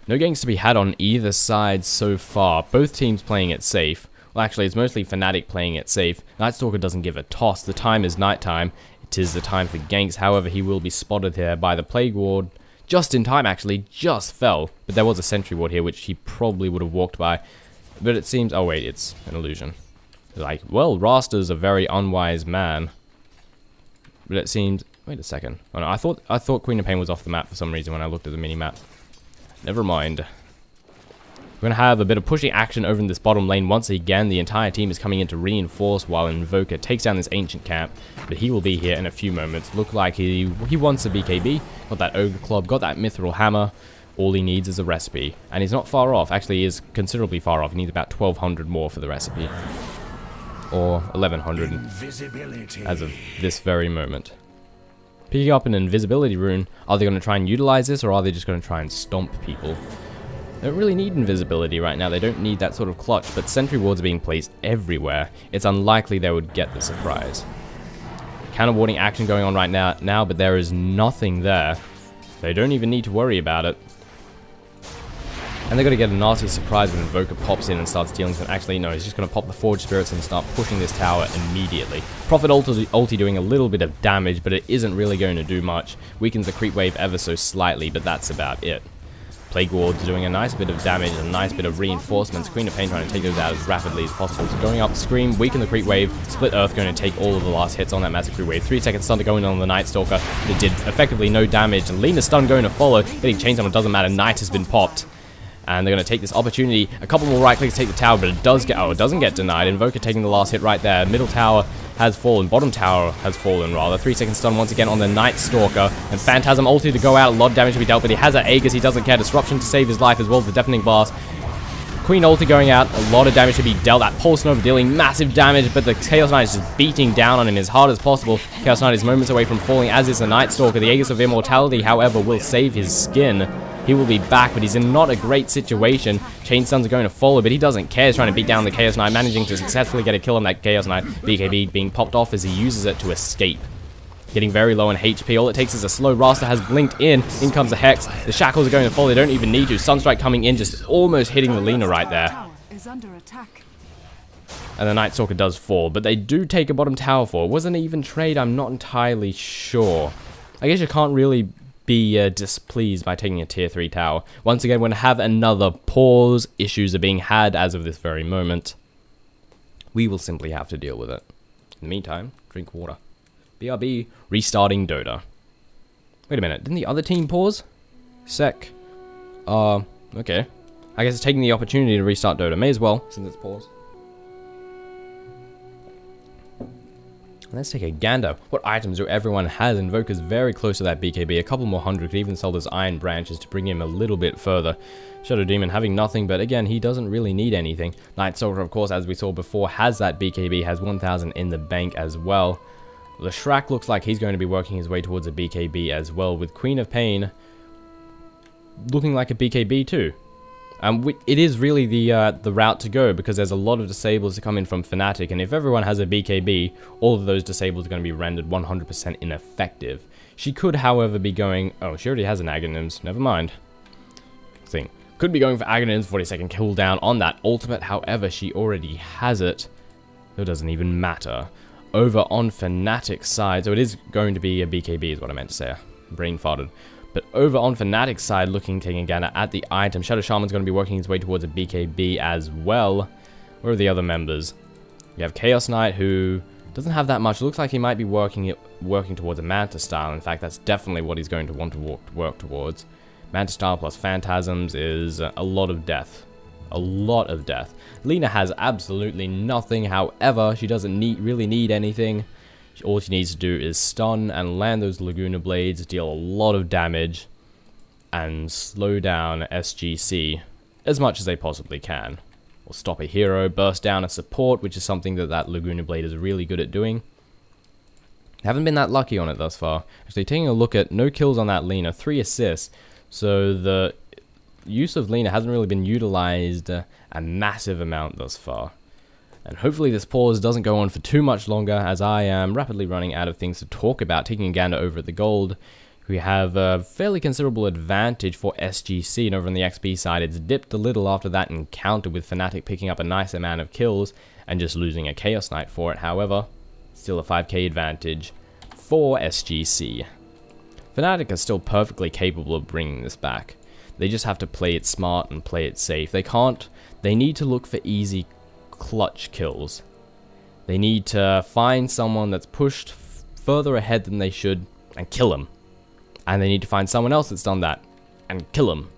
No ganks to be had on either side so far. Both teams playing it safe. Well, actually, it's mostly Fnatic playing it safe. Nightstalker doesn't give a toss. The time is nighttime. It is the time for ganks. However, he will be spotted here by the Plague Ward. Just in time, actually. Just fell. But there was a Sentry Ward here, which he probably would have walked by. But it seems... Oh, wait. It's an illusion. Like, well, Rasta's a very unwise man. But it seems... Wait a second. Oh, no, I thought Queen of Pain was off the map for some reason when I looked at the mini-map. Never mind. We're going to have a bit of pushing action over in this bottom lane. Once again, the entire team is coming in to reinforce while Invoker takes down this ancient camp. But he will be here in a few moments. Look like he wants a BKB. Got that Ogre Club, got that Mithril Hammer. All he needs is a recipe. And he's not far off. Actually, he is considerably far off. He needs about 1,200 more for the recipe. Or 1,100 as of this very moment. Picking up an invisibility rune. Are they going to try and utilize this, or are they just going to try and stomp people? They don't really need invisibility right now. They don't need that sort of clutch, but sentry wards are being placed everywhere. It's unlikely they would get the surprise. Counter warding action going on right now, but there is nothing there. They don't even need to worry about it. And they're going to get a nasty surprise when Invoker pops in and starts dealing some... Actually, no, he's just going to pop the Forge Spirits and start pushing this tower immediately. Prophet ulti doing a little bit of damage, but it isn't really going to do much. Weakens the creep wave ever so slightly, but that's about it. Plague Ward's doing a nice bit of damage and a nice bit of reinforcements. Queen of Pain trying to take those out as rapidly as possible. So going up, Scream, weaken the creep wave. Split Earth going to take all of the last hits on that massive creep wave. 3 seconds stun to go in on the Night Stalker. It did effectively no damage. And Lena's stun going to follow. Getting chained on it doesn't matter. Night has been popped. And they're going to take this opportunity. A couple more right clicks to take the tower, but it doesn't get denied. Invoker taking the last hit right there. Middle tower has fallen. Bottom tower has fallen, rather. 3 seconds stun once again on the Night Stalker. And Phantasm ulti to go out. A lot of damage to be dealt, but he has that Aegis. He doesn't care. Disruption to save his life as well. The Deafening Blast. Queen ulti going out, a lot of damage to be dealt. That Pulse Nova dealing massive damage, but the Chaos Knight is just beating down on him as hard as possible. Chaos Knight is moments away from falling, as is the Night Stalker. The Aegis of Immortality, however, will save his skin. He will be back, but he's in not a great situation. Chain Stuns are going to follow, but he doesn't care. He's trying to beat down the Chaos Knight, managing to successfully get a kill on that Chaos Knight. BKB being popped off as he uses it to escape. Getting very low on HP. All it takes is a slow Rasta has blinked in. In comes the Hex. The Shackles are going to fall. They don't even need to. Sunstrike coming in, just almost hitting the Lina right there. Is under attack. And the Night Stalker does fall, but they do take a bottom tower for it. Was an even trade? I'm not entirely sure. I guess you can't really be displeased by taking a tier 3 tower. Once again, we're going to have another pause. Issues are being had as of this very moment. We will simply have to deal with it. In the meantime, drink water. BRB, restarting Dota. Wait a minute, didn't the other team pause? Okay. I guess it's taking the opportunity to restart Dota. May as well, since it's paused. Let's take a gander. What items do everyone has? Invoker's very close to that BKB. A couple more hundred. Could even sell those Iron Branches to bring him a little bit further. Shadow Demon having nothing, but again, he doesn't really need anything. Night Soldier, of course, as we saw before, has that BKB, has 1,000 in the bank as well. The Shrek looks like he's going to be working his way towards a BKB as well, with Queen of Pain looking like a BKB too. It is really the route to go, because there's a lot of disables to come in from Fnatic, and if everyone has a BKB, all of those disables are going to be rendered 100% ineffective. She could, however, be going... Oh, she already has an Aghanims. Never mind. Could be going for Aghanims, 40-second cooldown on that ultimate. However, she already has it. So it doesn't even matter. Over on Fnatic's side, so it is going to be a BKB is what I meant to say. Brain farted. But over on Fnatic's side, looking, taking a gander at the item, Shadow Shaman's going to be working his way towards a BKB as well. Where are the other members? You have Chaos Knight, who doesn't have that much. Looks like he might be working towards a Manta style. In fact, that's definitely what he's going to want to work towards. Manta style plus Phantasms is a lot of death. A lot of death. Lina has absolutely nothing. However, she doesn't really need anything. All she needs to do is stun and land those Laguna Blades, deal a lot of damage, and slow down SGC as much as they possibly can. Or stop a hero, burst down a support, which is something that Laguna Blade is really good at doing. Haven't been that lucky on it thus far. Actually, taking a look at no kills on that Lina, 3 assists. So the use of Lina hasn't really been utilized a massive amount thus far. And hopefully this pause doesn't go on for too much longer, as I am rapidly running out of things to talk about. Taking a gander over at the gold, we have a fairly considerable advantage for SGC, and over on the XP side it's dipped a little after that encounter, with Fnatic picking up a nice amount of kills and just losing a Chaos Knight for it. However, still a 5k advantage for SGC. Fnatic are still perfectly capable of bringing this back. They just have to play it smart and play it safe. They need to look for easy clutch kills. They need to find someone that's pushed further ahead than they should and kill them. And they need to find someone else that's done that and kill them.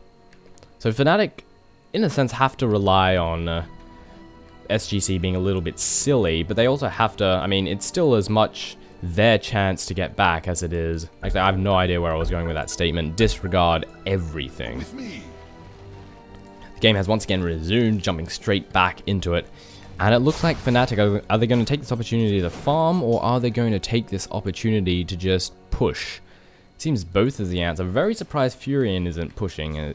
So Fnatic, in a sense, have to rely on SGC being a little bit silly, but they also have to, I mean, it's still as much their chance to get back as it is. Actually, I have no idea where I was going with that statement. Disregard everything. The game has once again resumed, jumping straight back into it. And it looks like Fnatic, are they going to take this opportunity to farm, or are they going to take this opportunity to just push? Seems both is the answer. Very surprised Furion isn't pushing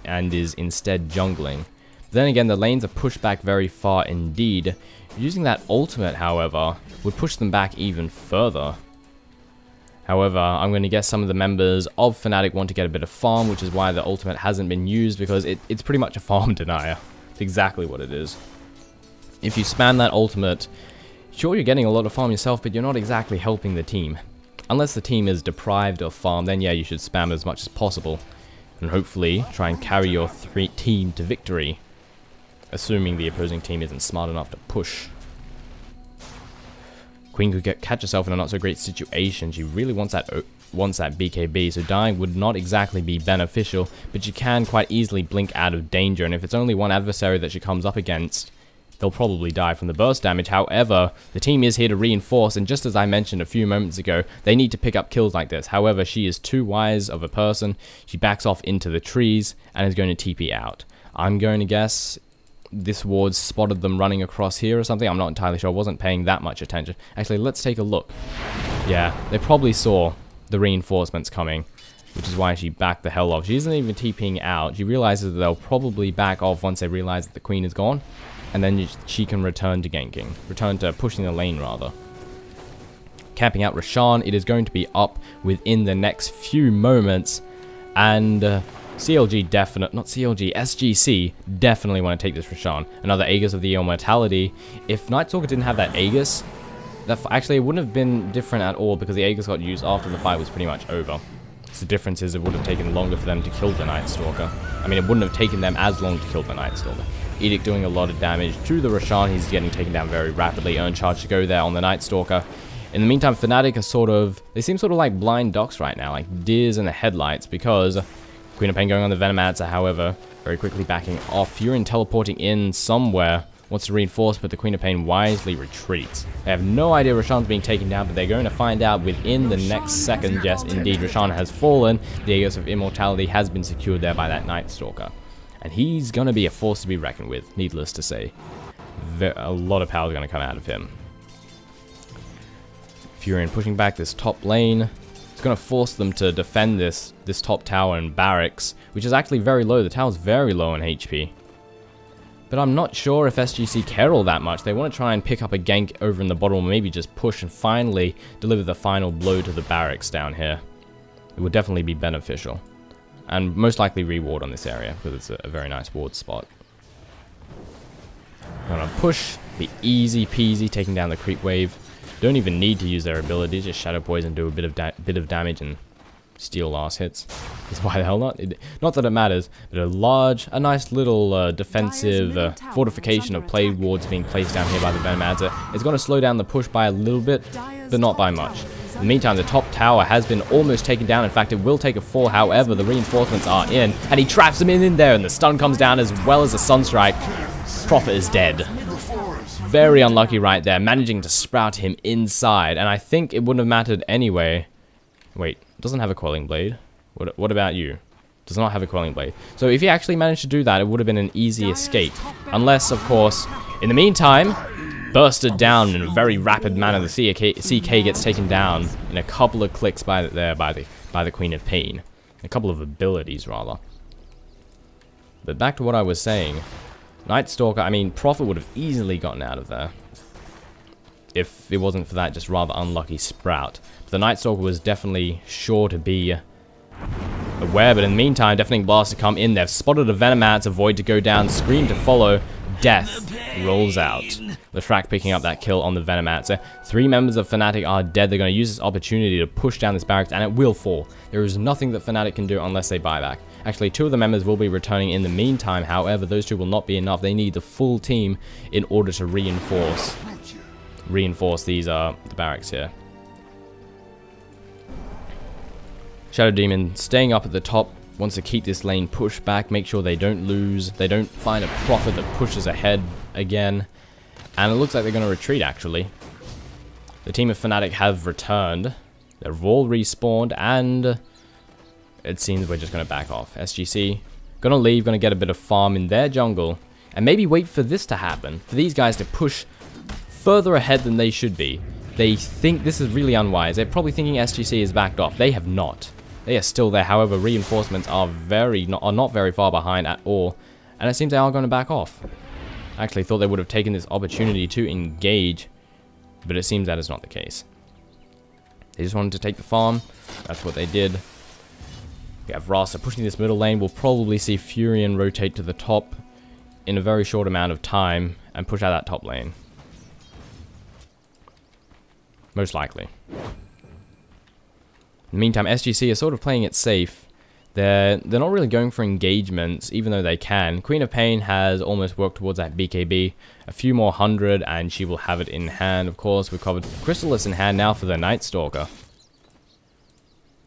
and is instead jungling. Then again, the lanes are pushed back very far indeed. Using that ultimate, however, would push them back even further. However, I'm going to guess some of the members of Fnatic want to get a bit of farm, which is why the ultimate hasn't been used, because it's pretty much a farm denier. It's exactly what it is. If you spam that ultimate, sure, you're getting a lot of farm yourself, but you're not exactly helping the team. Unless the team is deprived of farm, then yeah, you should spam as much as possible. And hopefully, try and carry your team to victory. Assuming the opposing team isn't smart enough to push. Queen could catch herself in a not so great situation. She really wants that BKB, so dying would not exactly be beneficial, but she can quite easily blink out of danger, and if it's only one adversary that she comes up against, they'll probably die from the burst damage. However, the team is here to reinforce, and just as I mentioned a few moments ago, they need to pick up kills like this. However, she is too wise of a person. She backs off into the trees and is going to TP out. I'm going to guess this ward spotted them running across here or something. I'm not entirely sure. I wasn't paying that much attention. Actually, let's take a look. Yeah, they probably saw the reinforcements coming, which is why she backed the hell off. She isn't even TPing out. She realizes that they'll probably back off once they realize that the queen is gone, and then she can return to ganking. Return to pushing the lane, rather. Camping out Roshan, it is going to be up within the next few moments, and CLG SGC definitely want to take this Roshan. Another Aegis of the Immortality. If Nightstalker didn't have that Aegis, actually it wouldn't have been different at all, because the Aegis got used after the fight was pretty much over. So the difference is it would have taken longer for them to kill the Nightstalker. I mean, it wouldn't have taken them as long to kill the Nightstalker. Edict doing a lot of damage to the Roshan. He's getting taken down very rapidly. Earn charge to go there on the Nightstalker. In the meantime, Fnatic are they seem sort of like blind ducks right now, like deers in the headlights, because Queen of Pain going on the Venomancer, however, very quickly backing off. Furion teleporting in somewhere, wants to reinforce, but the Queen of Pain wisely retreats. They have no idea Roshan's being taken down, but they're going to find out within the next second. Yes, indeed, Roshan has fallen. The Aegis of Immortality has been secured there by that Nightstalker. And he's going to be a force to be reckoned with, needless to say. A lot of power is going to come out of him. Furion pushing back this top lane. It's going to force them to defend this top tower and barracks, which is actually very low. The tower's very low in HP. But I'm not sure if SGC care all that much. They want to try and pick up a gank over in the bottom, or maybe just push and finally deliver the final blow to the barracks down here. It would definitely be beneficial. And most likely reward on this area, because it's a very nice ward spot. Gonna push, be easy peasy, taking down the creep wave. Don't even need to use their ability, just Shadow Poison, do a bit of damage and steal last hits. Why the hell not? Not that it matters, but a nice little defensive fortification of plague wards being placed down here by the Venomancer. It's going to slow down the push by a little bit, but not by much. In the meantime, the top tower has been almost taken down. In fact, it will take a fall. However, the reinforcements are in, and he traps them in there, and the stun comes down as well as the Sunstrike. Prophet is dead. Very unlucky right there, managing to sprout him inside, and I think it wouldn't have mattered anyway. Wait, doesn't have a Quelling Blade. What about you? Does not have a Quelling Blade. So if he actually managed to do that, it would have been an easy escape. Unless, of course, in the meantime, bursted down in a very rapid manner. The CK gets taken down in a couple of clicks by the Queen of Pain. A couple of abilities, rather. But back to what I was saying. Nightstalker, I mean, Prophet would have easily gotten out of there if it wasn't for that just rather unlucky sprout. But the Nightstalker was definitely sure to be aware, but in the meantime, Deafening Blast to come in. They've spotted a Venomancer, Void to go down, Scream to follow, Death rolls out. Leshrac picking up that kill on the Venomancer. 3 members of Fnatic are dead. They're going to use this opportunity to push down this barracks, and it will fall. There is nothing that Fnatic can do unless they buy back. Actually, 2 of the members will be returning in the meantime. However, those 2 will not be enough. They need the full team in order to reinforce these the barracks here. Shadow Demon staying up at the top, wants to keep this lane pushed back, make sure they don't lose, they don't find a Prophet that pushes ahead again. And it looks like they're going to retreat, actually. The team of Fnatic have returned. They've all respawned, and it seems we're just going to back off. SGC, going to leave, going to get a bit of farm in their jungle, and maybe wait for this to happen, for these guys to push further ahead than they should be. They think this is really unwise. They're probably thinking SGC is backed off. They have not. They are still there. However, reinforcements are not very far behind at all, and it seems they are going to back off. I actually thought they would have taken this opportunity to engage, but it seems that is not the case. They just wanted to take the farm. That's what they did. We have Rasa pushing this middle lane. We'll probably see Furion rotate to the top in a very short amount of time and push out that top lane. Most likely. In the meantime, SGC is sort of playing it safe. They're not really going for engagements, even though they can. Queen of Pain has almost worked towards that BKB. A few more 100, and she will have it in hand, of course. We've covered Chrysalis in hand now for the Nightstalker.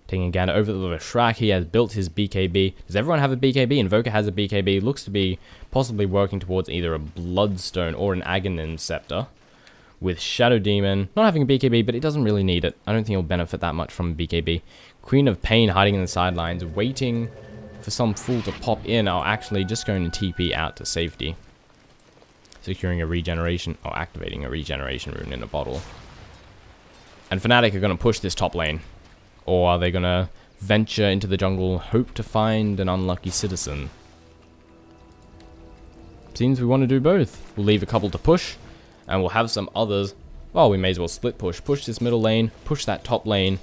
Taking again over the Leshrac, he has built his BKB. Does everyone have a BKB? Invoker has a BKB. Looks to be possibly working towards either a Bloodstone or an Aghanim Scepter. With Shadow Demon not having a BKB, but it doesn't really need it. I don't think he'll benefit that much from a BKB. Queen of Pain hiding in the sidelines, waiting for some fool to pop in, or actually just going to TP out to safety. securing a regeneration, or activating a regeneration rune in a bottle. And Fnatic are going to push this top lane. Or are they going to venture into the jungle, hope to find an unlucky citizen? Seems we want to do both. We'll leave a couple to push, and we'll have some others. Well, we may as well split push. Push this middle lane, push that top lane,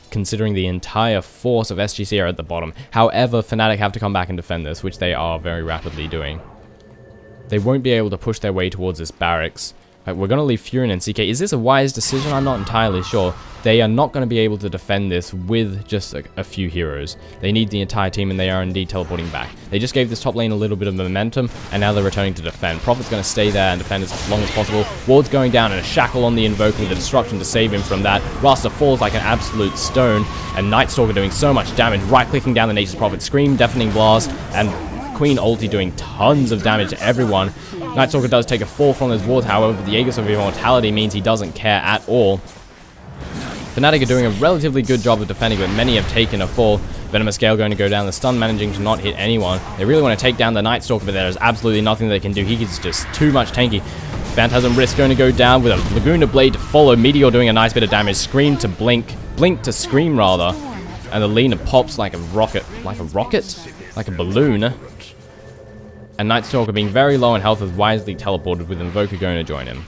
considering the entire force of SGC are at the bottom. However, Fnatic have to come back and defend this, which they are very rapidly doing. They won't be able to push their way towards this barracks. We're going to leave Furin and CK. Is this a wise decision? I'm not entirely sure. They are not going to be able to defend this with just a few heroes. They need the entire team, and they are indeed teleporting back. They just gave this top lane a little bit of momentum, and now they're returning to defend. Prophet's going to stay there and defend as long as possible. Ward's going down, and a shackle on the Invoker with a disruption to save him from that. Rasta falls like an absolute stone, and Nightstalker doing so much damage, right-clicking down the Nature's Prophet. Scream, Deafening Blast, and Queen ulti doing tons of damage to everyone. Nightstalker does take a fall from his wards, however, but the Aegis of Immortality means he doesn't care at all. Fnatic are doing a relatively good job of defending, but many have taken a fall. Venomous Gale going to go down, the stun managing to not hit anyone. They really want to take down the Nightstalker, but there is absolutely nothing they can do. He is just too much tanky. Phantasm Risk going to go down with a Laguna Blade to follow. Meteor doing a nice bit of damage. Scream to Blink. Blink to Scream, rather. And the Lina pops like a rocket. Like a rocket? Like a balloon. And Nightstalker being very low in health is wisely teleported, with Invoker going to join him.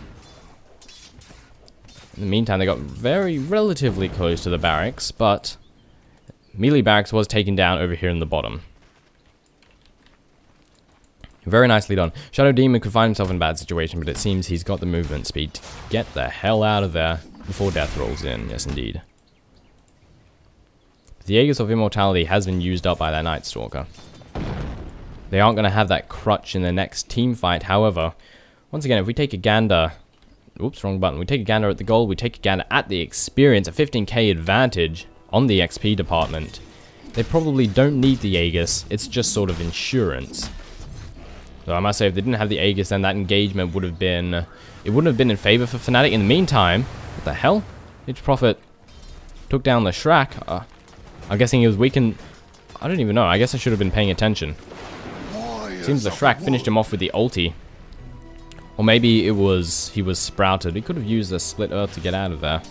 In the meantime, they got relatively close to the barracks, but melee barracks was taken down over here in the bottom. Very nicely done. Shadow Demon could find himself in a bad situation, but it seems he's got the movement speed to get the hell out of there before death rolls in. Yes, indeed. The Aegis of Immortality has been used up by that Nightstalker. They aren't going to have that crutch in the next team fight. However, once again, if we take a gander... Oops, wrong button. We take a gander at the gold. We take a gander at the experience. A 15k advantage on the XP department. They probably don't need the Aegis. It's just sort of insurance. So I must say, if they didn't have the Aegis, then that engagement would have been... It wouldn't have been in favor for Fnatic. In the meantime... What the hell? Each Prophet took down the Shrek. I'm guessing he was weakened... I don't even know. I guess I should have been paying attention. Seems the Shrek finished him off with the ulti. Or maybe it was he was sprouted. He could have used a split earth to get out of there.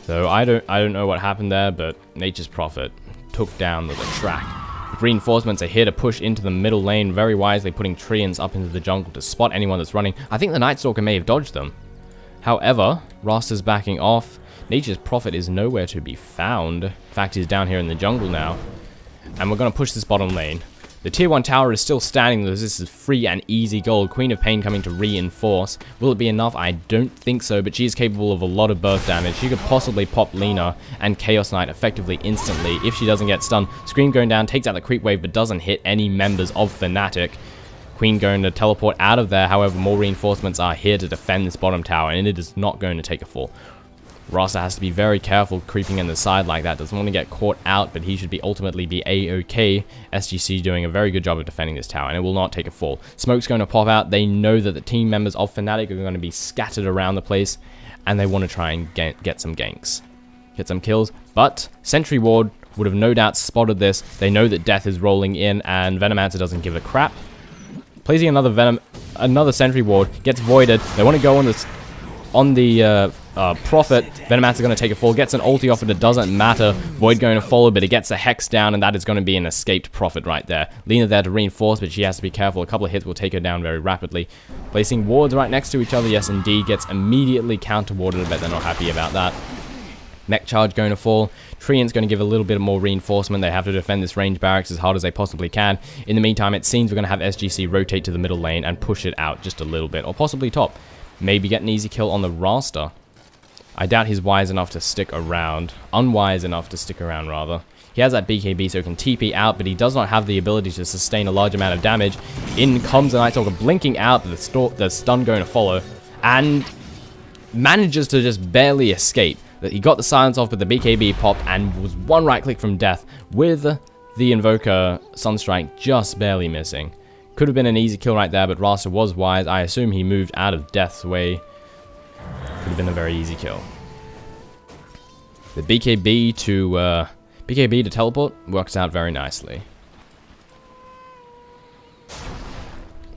So I don't know what happened there, but Nature's Prophet took down the Shrek. The reinforcements are here to push into the middle lane, very wisely putting Treants up into the jungle to spot anyone that's running. I think the Nightstalker may have dodged them. However, Rasta's backing off. Nature's Prophet is nowhere to be found. In fact, he's down here in the jungle now. And we're going to push this bottom lane. The tier 1 tower is still standing, though this is free and easy gold. Queen of Pain coming to reinforce. Will it be enough? I don't think so, but she is capable of a lot of burst damage. She could possibly pop Lina and Chaos Knight effectively instantly if she doesn't get stunned. Scream going down, takes out the creep wave, but doesn't hit any members of Fnatic. Queen going to teleport out of there, however, more reinforcements are here to defend this bottom tower, and it is not going to take a fall. Rasta has to be very careful creeping in the side like that. Doesn't want to get caught out, but he should be ultimately be A-OK. SGC doing a very good job of defending this tower, and it will not take a fall. Smoke's going to pop out. They know that the team members of Fnatic are going to be scattered around the place, and they want to try and get some ganks. Get some kills, but Sentry Ward would have no doubt spotted this. They know that death is rolling in, and Venomancer doesn't give a crap. Placing another Sentry Ward, gets voided. They want to go on the Prophet. Venomancer going to take a fall, gets an ulti off, but it doesn't matter. Void going to follow, but it gets a Hex down, and that is going to be an escaped Prophet right there. Lina there to reinforce, but she has to be careful. A couple of hits will take her down very rapidly. Placing wards right next to each other, yes indeed, gets immediately counter-warded. I bet they're not happy about that. Mech Charge going to fall. Treant's going to give a little bit more reinforcement. They have to defend this range barracks as hard as they possibly can. In the meantime, it seems we're going to have SGC rotate to the middle lane and push it out just a little bit, or possibly top. Maybe get an easy kill on the Rasta. I doubt he's wise enough to stick around. Unwise enough to stick around, rather. He has that BKB, so he can TP out, but he does not have the ability to sustain a large amount of damage. In comes the Nightstalker, blinking out, but the stun going to follow, and manages to just barely escape. He got the silence off, but the BKB popped, and was one right click from death, with the Invoker Sunstrike just barely missing. Could have been an easy kill right there, but Rasta was wise. I assume he moved out of death's way. Could have been a very easy kill. The BKB to teleport works out very nicely.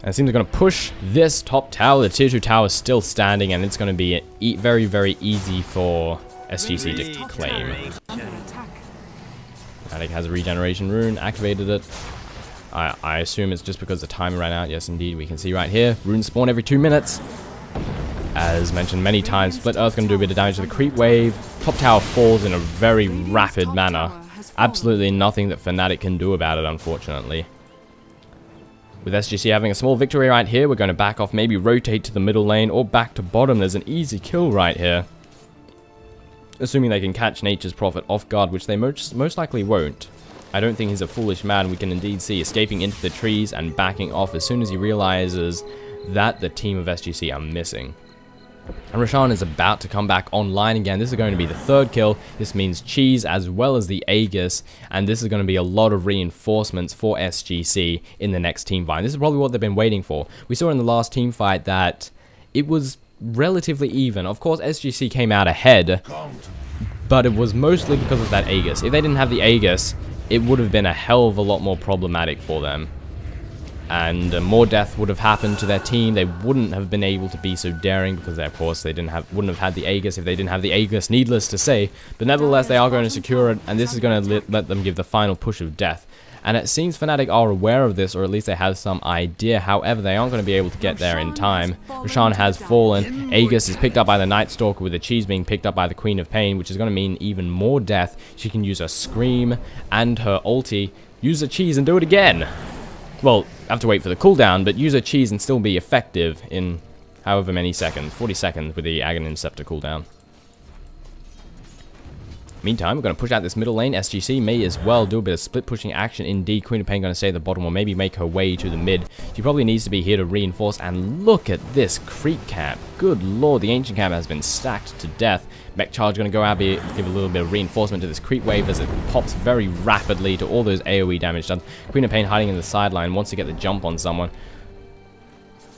And it seems they're going to push this top tower. The tier 2 tower is still standing, and it's going to be very, very easy for SGC to claim. Fnatic has a regeneration rune, activated it. I assume it's just because the timer ran out. Yes, indeed, we can see right here. Runes spawn every 2 minutes. As mentioned many times, Split Earth going to do a bit of damage to the creep wave. Top tower falls in a very rapid manner. Absolutely nothing that Fnatic can do about it, unfortunately. With SGC having a small victory right here, we're going to back off, maybe rotate to the middle lane or back to bottom. There's an easy kill right here. Assuming they can catch Nature's Prophet off guard, which they most likely won't. I don't think he's a foolish man. We can indeed see escaping into the trees and backing off as soon as he realizes that the team of SGC are missing. And Roshan is about to come back online again. This is going to be the 3rd kill. This means Cheese as well as the Aegis. And this is going to be a lot of reinforcements for SGC in the next team fight. This is probably what they've been waiting for. We saw in the last team fight that it was relatively even. Of course, SGC came out ahead, but it was mostly because of that Aegis. If they didn't have the Aegis, it would have been a hell of a lot more problematic for them. And more death would have happened to their team. They wouldn't have been able to be so daring because, of course, they wouldn't have had the Aegis if they didn't have the Aegis, needless to say. But nevertheless, they are going to secure it, and this is going to let them give the final push of death. And it seems Fnatic are aware of this, or at least they have some idea. However, they aren't going to be able to get there in time. Roshan has fallen. Aegis is picked up by the Night Stalker, with the Cheese being picked up by the Queen of Pain, which is going to mean even more death. She can use her Scream and her ulti, use the Cheese and do it again. Well, have to wait for the cooldown, but use a Cheese and still be effective in however many seconds. 40 seconds with the Aghanim Scepter cooldown. Meantime, we're going to push out this middle lane. SGC may as well do a bit of split pushing action. Indeed, Queen of Pain going to stay at the bottom or maybe make her way to the mid. She probably needs to be here to reinforce. And look at this creep camp. Good lord, the ancient camp has been stacked to death. Mech Charge going to go out, give a little bit of reinforcement to this creep wave as it pops very rapidly to all those AoE damage done. Queen of Pain hiding in the sideline, wants to get the jump on someone.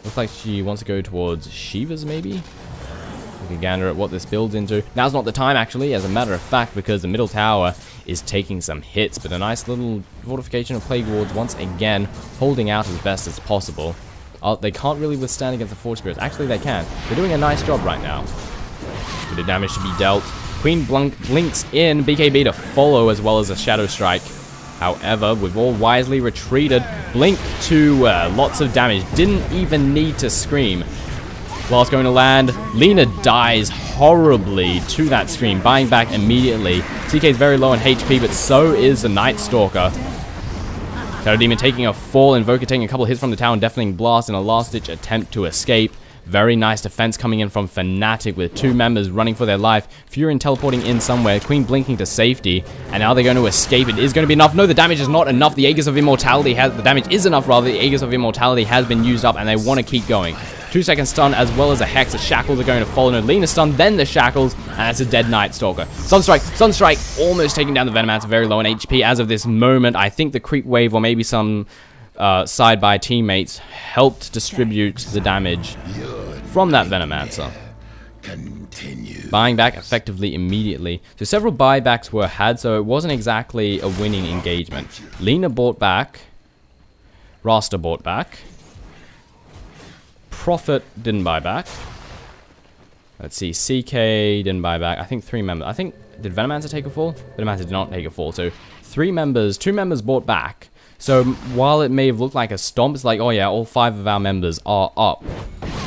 Looks like she wants to go towards Shiva's maybe? We can gander at what this builds into. Now's not the time, actually, as a matter of fact, because the middle tower is taking some hits, but a nice little fortification of Plague Wards once again, holding out as best as possible. They can't really withstand against the Forge Spirits. Actually, they can. They're doing a nice job right now. Bit of damage to be dealt. Queen blinks in, BKB to follow, as well as a Shadow Strike. However, we've all wisely retreated. Blink to lots of damage. Didn't even need to scream. Blast going to land. Lina dies horribly to that scream, buying back immediately. TK is very low on HP, but so is the Night Stalker. Shadow Demon taking a fall, Invoker taking a couple hits from the tower and deafening blast in a last-ditch attempt to escape. Very nice defense coming in from Fnatic with 2 members running for their life. Furion teleporting in somewhere. Queen blinking to safety. And now they're going to escape. It is going to be enough. No, the damage is not enough. The Aegis of Immortality has... The damage is enough, rather. The Aegis of Immortality has been used up, and they want to keep going. 2-second stun, as well as a Hex. The Shackles are going to follow. No, Lina stun, then the Shackles, and that's a dead Night Stalker. Sunstrike. Sunstrike almost taking down the Venomancer. Very low on HP as of this moment. I think the creep wave, or maybe some... side-by teammates helped distribute the damage from that Venomancer. Buying back effectively immediately. So several buybacks were had, so it wasn't exactly a winning engagement. Lina bought back. Rasta bought back. Prophet didn't buy back. Let's see, CK didn't buy back. I think 3 members. I think, did Venomancer take a fall? Venomancer did not take a fall, so 3 members, 2 members bought back. So while it may have looked like a stomp, it's like, oh yeah, all 5 of our members are up.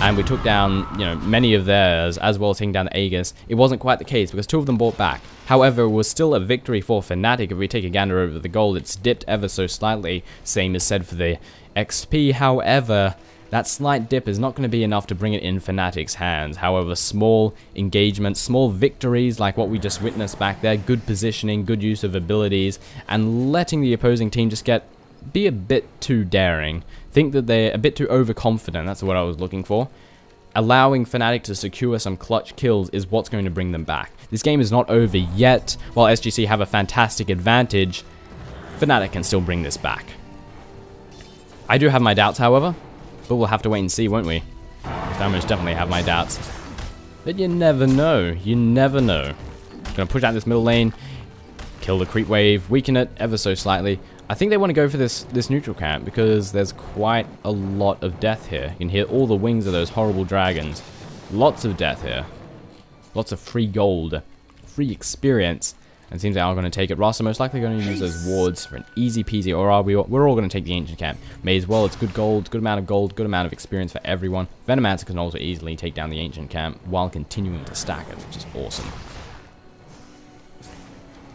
And we took down, you know, many of theirs, as well as taking down the Aegis. It wasn't quite the case, because 2 of them bought back. However, it was still a victory for Fnatic. If we take a gander over the gold, it's dipped ever so slightly. Same is said for the XP. However, that slight dip is not going to be enough to bring it in Fnatic's hands. However, small engagements, small victories like what we just witnessed back there, good positioning, good use of abilities, and letting the opposing team just be a bit too daring. Think that they're a bit too overconfident. That's what I was looking for. Allowing Fnatic to secure some clutch kills is what's going to bring them back. This game is not over yet. While SGC have a fantastic advantage, Fnatic can still bring this back. I do have my doubts, however, but we'll have to wait and see, won't we? I most definitely have my doubts. But you never know. You never know. Gonna push out this middle lane, kill the creep wave, weaken it ever so slightly. I think they want to go for this neutral camp because there's quite a lot of death here. You can hear all the wings of those horrible dragons. Lots of death here. Lots of free gold. Free experience. And it seems they are going to take it. Ross are most likely going to use those wards for an easy peasy. Or are we? We're all going to take the ancient camp. May as well. It's good gold, good amount of gold, good amount of experience for everyone. Venomancer can also easily take down the ancient camp while continuing to stack it, which is awesome.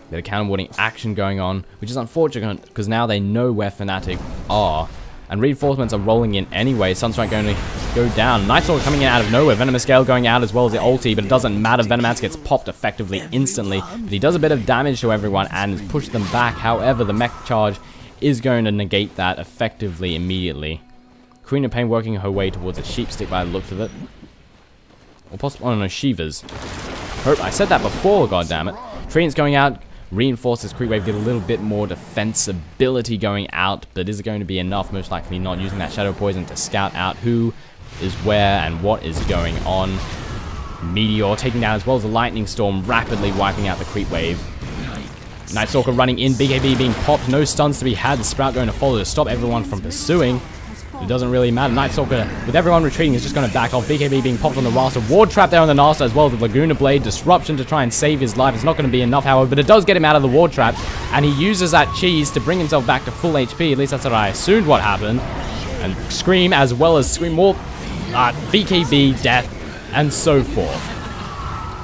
Bit of counterwarding action going on, which is unfortunate because now they know where Fnatic are. And reinforcements are rolling in anyway. Sunstrike going to go down. Night Sword coming in out of nowhere. Venomous Gale going out as well as the ulti, but it doesn't matter. Venomancer gets popped effectively instantly. But he does a bit of damage to everyone and has pushed them back. However, the mech charge is going to negate that effectively immediately. Queen of Pain working her way towards a sheep stick by the looks of it. Or possibly, oh no, Shivas. I said that before, goddammit. Treant's going out. Reinforces creep wave, get a little bit more defensibility going out, but is it going to be enough? Most likely not. Using that shadow poison to scout out who is where and what is going on. Meteor taking down as well as the lightning storm, rapidly wiping out the creep wave. Night Stalker running in, BKB being popped, no stuns to be had. The Sprout going to follow to stop everyone from pursuing. It doesn't really matter. Night Stalker, with everyone retreating, is just going to back off. BKB being popped on the Rasta. Ward trap there on the Nasta as well as the Laguna Blade. Disruption to try and save his life. It's not going to be enough, however, but it does get him out of the ward trap. And he uses that cheese to bring himself back to full HP. At least that's what I assumed what happened. And Scream as well as Scream more. BKB, death, and so forth.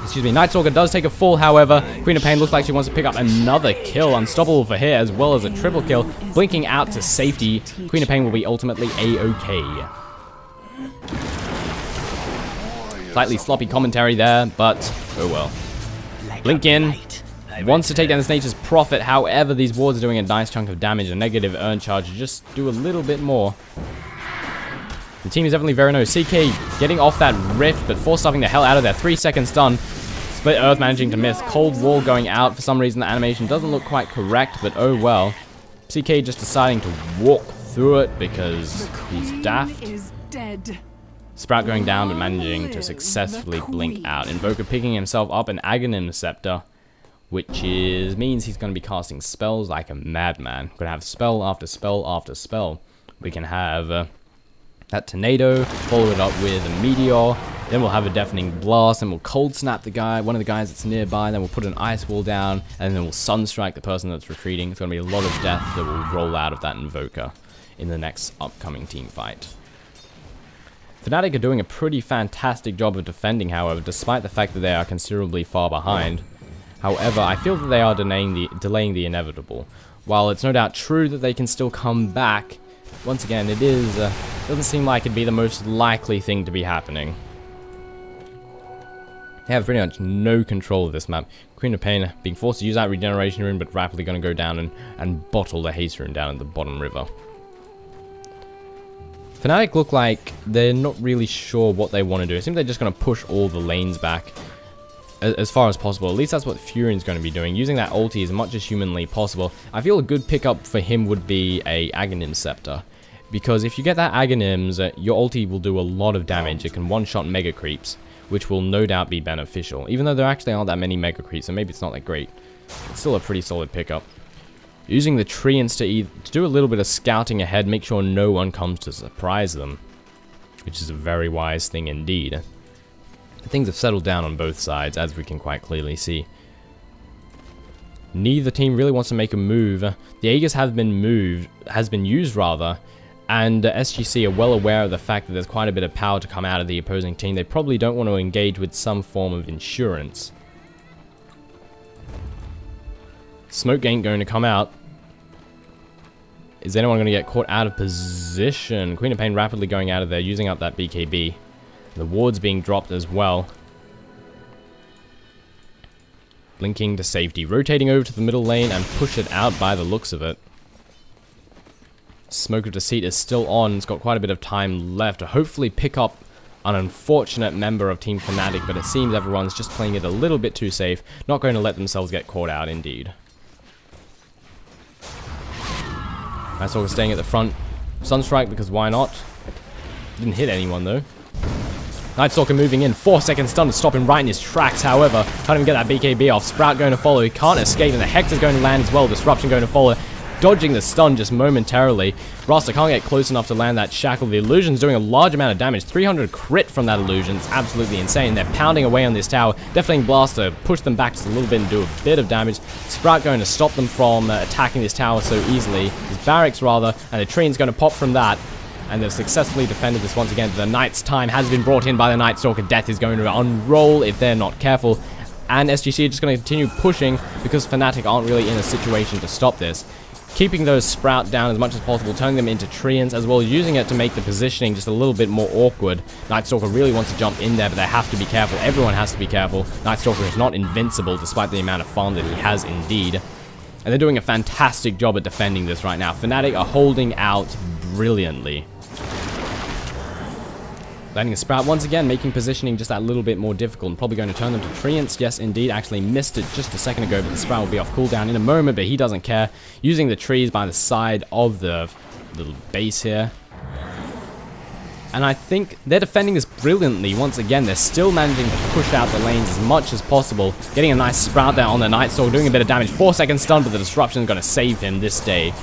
Excuse me, Night Stalker does take a fall, however. Queen of Pain looks like she wants to pick up another kill. Unstoppable for here, as well as a triple kill. Blinking out to safety. Queen of Pain will be ultimately A-OK. Slightly sloppy commentary there, but oh well. Blink in. Wants to take down this Nature's Prophet, however, these wards are doing a nice chunk of damage. A negative earn charge to just do a little bit more. The team is definitely very no. CK getting off that rift, but force stuffing the hell out of there. 3-second stun. Split Earth managing to miss. Cold Wall going out. For some reason, the animation doesn't look quite correct, but oh well. CK just deciding to walk through it because he's daft. Sprout going down, but managing to successfully blink out. Invoker picking himself up an Aghanim Scepter, which means he's going to be casting spells like a madman. Going to have spell after spell after spell. We can have that Tornado, follow it up with a Meteor, then we'll have a Deafening Blast, and we'll Cold Snap the guy, one of the guys that's nearby, then we'll put an Ice Wall down, and then we'll Sunstrike the person that's retreating. It's going to be a lot of death that will roll out of that Invoker in the next upcoming team fight. Fnatic are doing a pretty fantastic job of defending, however, despite the fact that they are considerably far behind. However, I feel that they are delaying the inevitable. While it's no doubt true that they can still come back, once again, it doesn't seem like it'd be the most likely thing to be happening. They have pretty much no control of this map. Queen of Pain being forced to use that regeneration rune, but rapidly going to go down and bottle the haste rune down at the bottom river. Fnatic look like they're not really sure what they want to do. It seems they're just going to push all the lanes back as far as possible. At least that's what Furion's going to be doing, using that ulti as much as humanly possible. I feel a good pickup for him would be a Aghanim Scepter, because if you get that Aghanims, your ulti will do a lot of damage. It can one-shot Mega Creeps, which will no doubt be beneficial. Even though there actually aren't that many Mega Creeps, so maybe it's not that great. It's still a pretty solid pickup. Using the Treants to do a little bit of scouting ahead, make sure no one comes to surprise them, which is a very wise thing indeed. Things have settled down on both sides, as we can quite clearly see. Neither team really wants to make a move. The Aegis has been used, and SGC are well aware of the fact that there's quite a bit of power to come out of the opposing team. They probably don't want to engage with some form of insurance. Smoke ain't going to come out. Is anyone going to get caught out of position? Queen of Pain rapidly going out of there, using up that BKB. The ward's being dropped as well. Blinking to safety. Rotating over to the middle lane and push it out by the looks of it. Smoke of Deceit is still on. It's got quite a bit of time left to hopefully pick up an unfortunate member of Team Fnatic, but it seems everyone's just playing it a little bit too safe. Not going to let themselves get caught out, indeed. Night Stalker staying at the front. Sunstrike, because why not? Didn't hit anyone, though. Night Stalker moving in. 4-second stun to stop him right in his tracks, however. Can't even get that BKB off. Sprout going to follow. He can't escape, and the Hex is going to land as well. Disruption going to follow. dodging the stun just momentarily. Rasta can't get close enough to land that shackle. The illusion's doing a large amount of damage. 300 crit from that illusion. It's absolutely insane. They're pounding away on this tower. Deafening Blast to push them back just a little bit and do a bit of damage. Sprout going to stop them from attacking this tower so easily. His barracks rather, and the Treant's going to pop from that. And they've successfully defended this once again. The Knight's time has been brought in by the Night Stalker. Death is going to unroll if they're not careful. And SGC are just going to continue pushing because Fnatic aren't really in a situation to stop this. Keeping those Sprout down as much as possible, turning them into Treants, as well as using it to make the positioning just a little bit more awkward. Night Stalker really wants to jump in there, but they have to be careful. Everyone has to be careful. Night Stalker is not invincible, despite the amount of farm that he has indeed. And they're doing a fantastic job at defending this right now. Fnatic are holding out brilliantly. Landing a Sprout once again, making positioning just that little bit more difficult and probably going to turn them to Treants. Yes, indeed, actually missed it just a second ago, but the Sprout will be off cooldown in a moment, but he doesn't care. Using the trees by the side of the little base here. And I think they're defending this brilliantly once again. They're still managing to push out the lanes as much as possible. Getting a nice Sprout there on the Night Stalker, doing a bit of damage. 4-second stun, but the disruption is going to save him this day.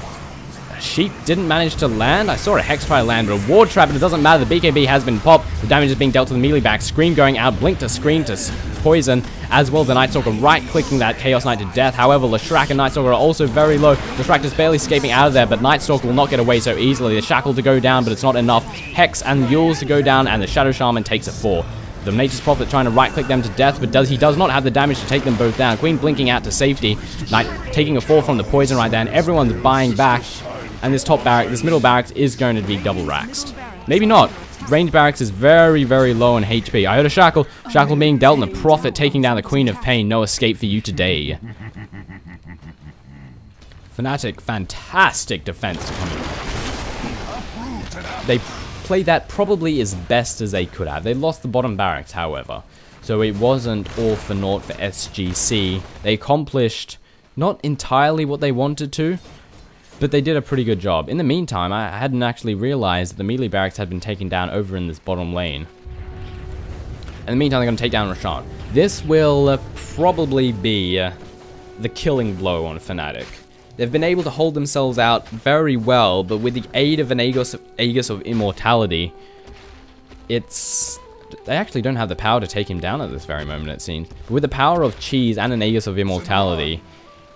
Sheep didn't manage to land. I saw a Hex try to land, but a Ward Trap, but it doesn't matter. The BKB has been popped. The damage is being dealt to the melee back. Scream going out, Blink to Scream to Poison, as well as the Night Stalker right-clicking that Chaos Knight to death. However, Leshrac and Night Stalker are also very low. Leshrac is barely escaping out of there, but Night Stalker will not get away so easily. The Shackle to go down, but it's not enough. Hex and Yules to go down, and the Shadow Shaman takes a 4. The Nature's Prophet trying to right-click them to death, but he does not have the damage to take them both down. Queen blinking out to safety. Knight taking a 4 from the Poison right there, and everyone's buying back. And this top barrack, this middle barracks is going to be double raxed. Maybe not. Range barracks is very, very low on HP. I heard a Shackle. Shackle being dealt and the Prophet taking down the Queen of Pain. No escape for you today. Fnatic, fantastic defense to come in. They played that probably as best as they could have. They lost the bottom barracks, however. So it wasn't all for naught for SGC. They accomplished not entirely what they wanted to, but they did a pretty good job. In the meantime, I hadn't actually realized that the melee barracks had been taken down over in this bottom lane. In the meantime, they're going to take down Roshan. This will probably be the killing blow on Fnatic. They've been able to hold themselves out very well, but with the aid of an Aegis of Immortality, they actually don't have the power to take him down at this very moment, it seems. But with the power of Cheese and an Aegis of Immortality,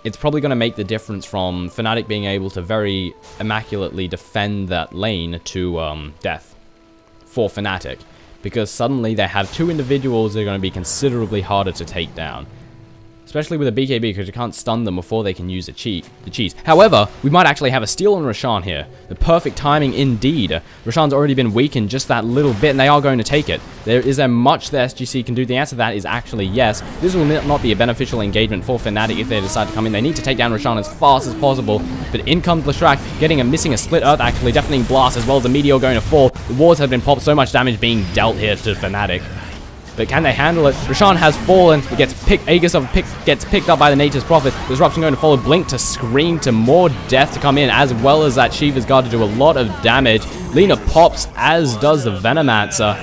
it's probably going to make the difference from Fnatic being able to very immaculately defend that lane to death for Fnatic. Because suddenly they have two individuals that are going to be considerably harder to take down. Especially with a BKB, because you can't stun them before they can use the cheese. However, we might actually have a steal on Roshan here. The perfect timing indeed. Roshan's already been weakened just that little bit, and they are going to take it. Is there much the SGC can do? The answer to that is actually yes. This will not be a beneficial engagement for Fnatic if they decide to come in. They need to take down Roshan as fast as possible. But in comes Leshrac, missing a Split Earth actually, deafening Blast, as well as the Meteor going to fall. The wards have been popped, so much damage being dealt here to Fnatic. But can they handle it? Roshan has fallen. It gets picked. Aegis of Pick gets picked up by the Nature's Prophet. Disruption going to follow. Blink to Scream to more death to come in, as well as that Shiva's Guard to do a lot of damage. Lina pops, as does the Venomancer.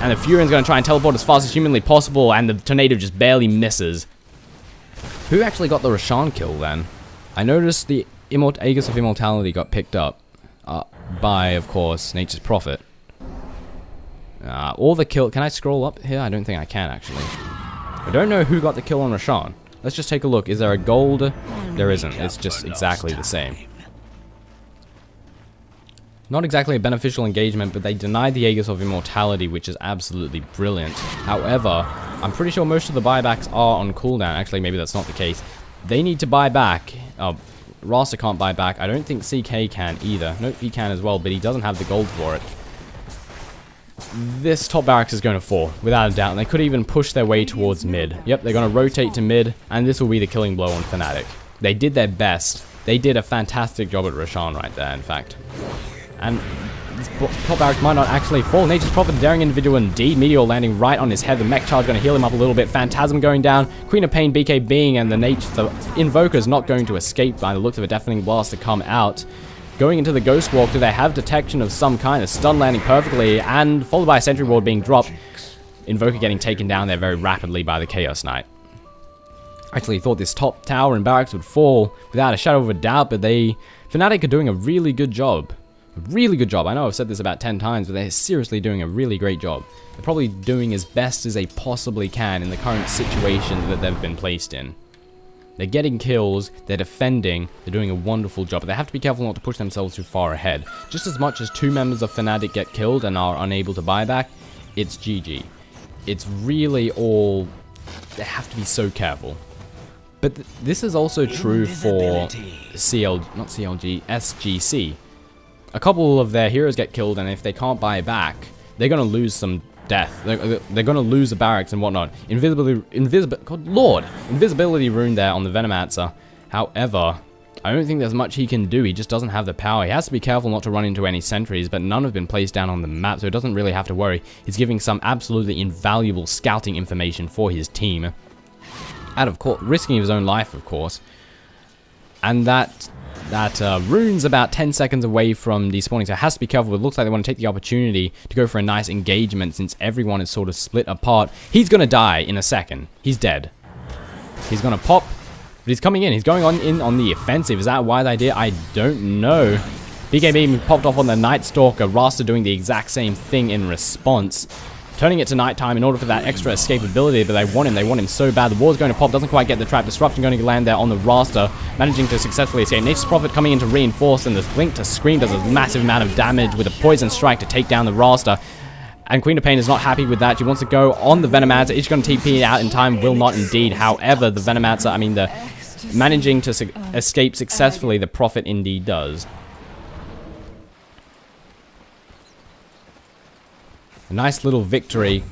And the Furion's going to try and teleport as fast as humanly possible, and the Tornado just barely misses. Who actually got the Roshan kill then? I noticed the Aegis of Immortality got picked up by, of course, Nature's Prophet. All the kill. Can I scroll up here? I don't think I can, actually. I don't know who got the kill on Roshan. Let's just take a look. Is there a gold? There isn't. It's just exactly the same. Not exactly a beneficial engagement, but they denied the Aegis of Immortality, which is absolutely brilliant. However, I'm pretty sure most of the buybacks are on cooldown. Actually, maybe that's not the case. They need to buy back. Rasa can't buy back. I don't think CK can either. No, he can as well, but he doesn't have the gold for it. This top barracks is going to fall, without a doubt, and they could even push their way towards mid. Yep, they're going to rotate to mid, and this will be the killing blow on Fnatic. They did their best. They did a fantastic job at Roshan right there, in fact. And this top barracks might not actually fall. Nature's Prophet, daring individual indeed. Meteor landing right on his head. The mech charge going to heal him up a little bit. Phantasm going down. Queen of Pain, BK being, and the Invoker's not going to escape by the looks of a Deafening Blast to come out. Going into the Ghost Walk, do they have detection of some kind? A stun landing perfectly, and followed by a Sentry Ward being dropped. Invoker getting taken down there very rapidly by the Chaos Knight. Actually thought this top tower and barracks would fall without a shadow of a doubt, but Fnatic are doing a really good job. A really good job. I know I've said this about 10 times, but they're seriously doing a really great job. They're probably doing as best as they possibly can in the current situation that they've been placed in. They're getting kills, they're defending, they're doing a wonderful job, but they have to be careful not to push themselves too far ahead. Just as much as 2 members of Fnatic get killed and are unable to buy back, it's GG. It's really all... They have to be so careful. But this is also true for SGC. A couple of their heroes get killed, and if they can't buy back, they're going to lose some death. They're going to lose the barracks and whatnot. Invisibility rune there on the Venomancer. However, I don't think there's much he can do. He just doesn't have the power. He has to be careful not to run into any sentries, but none have been placed down on the map, so he doesn't really have to worry. He's giving some absolutely invaluable scouting information for his team. Risking his own life, of course. And that rune's about 10 seconds away from despawning, so it has to be careful. It looks like they want to take the opportunity to go for a nice engagement since everyone is sort of split apart. He's going to die in a second. He's dead. He's going to pop, but he's coming in. He's going on the offensive. Is that a wise idea? I don't know. BKB popped off on the Night Stalker. Rasta doing the exact same thing in response. Turning it to nighttime in order for that extra escapability, but they want him so bad. The ward's going to pop, doesn't quite get the trap. Disruption going to land there on the Rasta, managing to successfully escape. Nature's Prophet coming in to reinforce, and this Blink to Scream does a massive amount of damage with a Poison Strike to take down the Rasta. And Queen of Pain is not happy with that. She wants to go on the Venomancer. Is she going to TP out in time? Will not indeed. However, the Venomancer, managing to escape successfully, the Prophet indeed does. A nice little victory.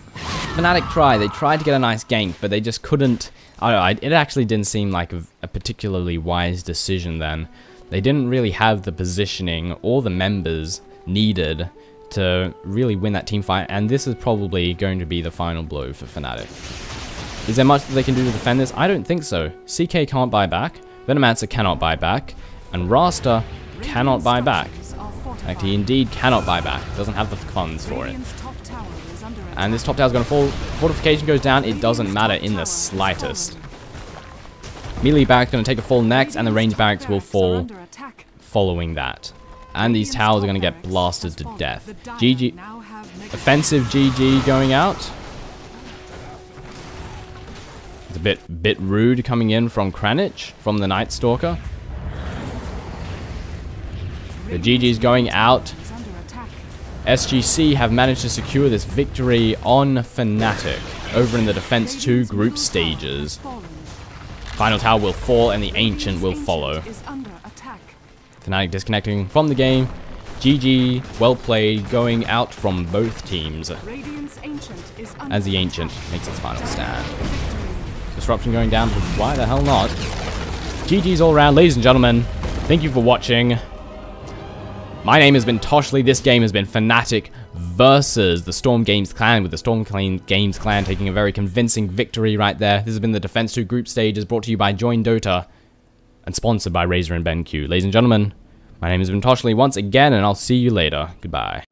Fnatic tried to get a nice gank, but they just couldn't. I don't know, it actually didn't seem like a particularly wise decision then. They didn't really have the positioning or the members needed to really win that team fight, and this is probably going to be the final blow for Fnatic. Is there much that they can do to defend this? I don't think so. CK can't buy back, Venomancer cannot buy back, and Rasta cannot buy back. Actually, he indeed cannot buy back. Doesn't have the funds for it. And this top tower is going to fall. Fortification goes down. It doesn't matter in the slightest. Melee barracks going to take a fall next, and the range barracks will fall following that. And these towers are going to get blasted to death. GG. Offensive GG going out. It's a bit rude coming in from Kranich, from the Night Stalker. The GG's going out. SGC have managed to secure this victory on Fnatic over in the Defense 2 group stages. Final tower will fall and the Ancient will follow. Fnatic disconnecting from the game. GG, well played, going out from both teams as the Ancient makes its final stand. Disruption going down, but why the hell not? GG's all around, ladies and gentlemen. Thank you for watching. My name has been Toshley. This game has been Fnatic versus the Storm Games clan, with the Storm Games clan taking a very convincing victory right there. This has been the Defense 2 group stages, brought to you by joinDOTA and sponsored by Razor and BenQ. Ladies and gentlemen, my name has been Toshley once again, and I'll see you later. Goodbye.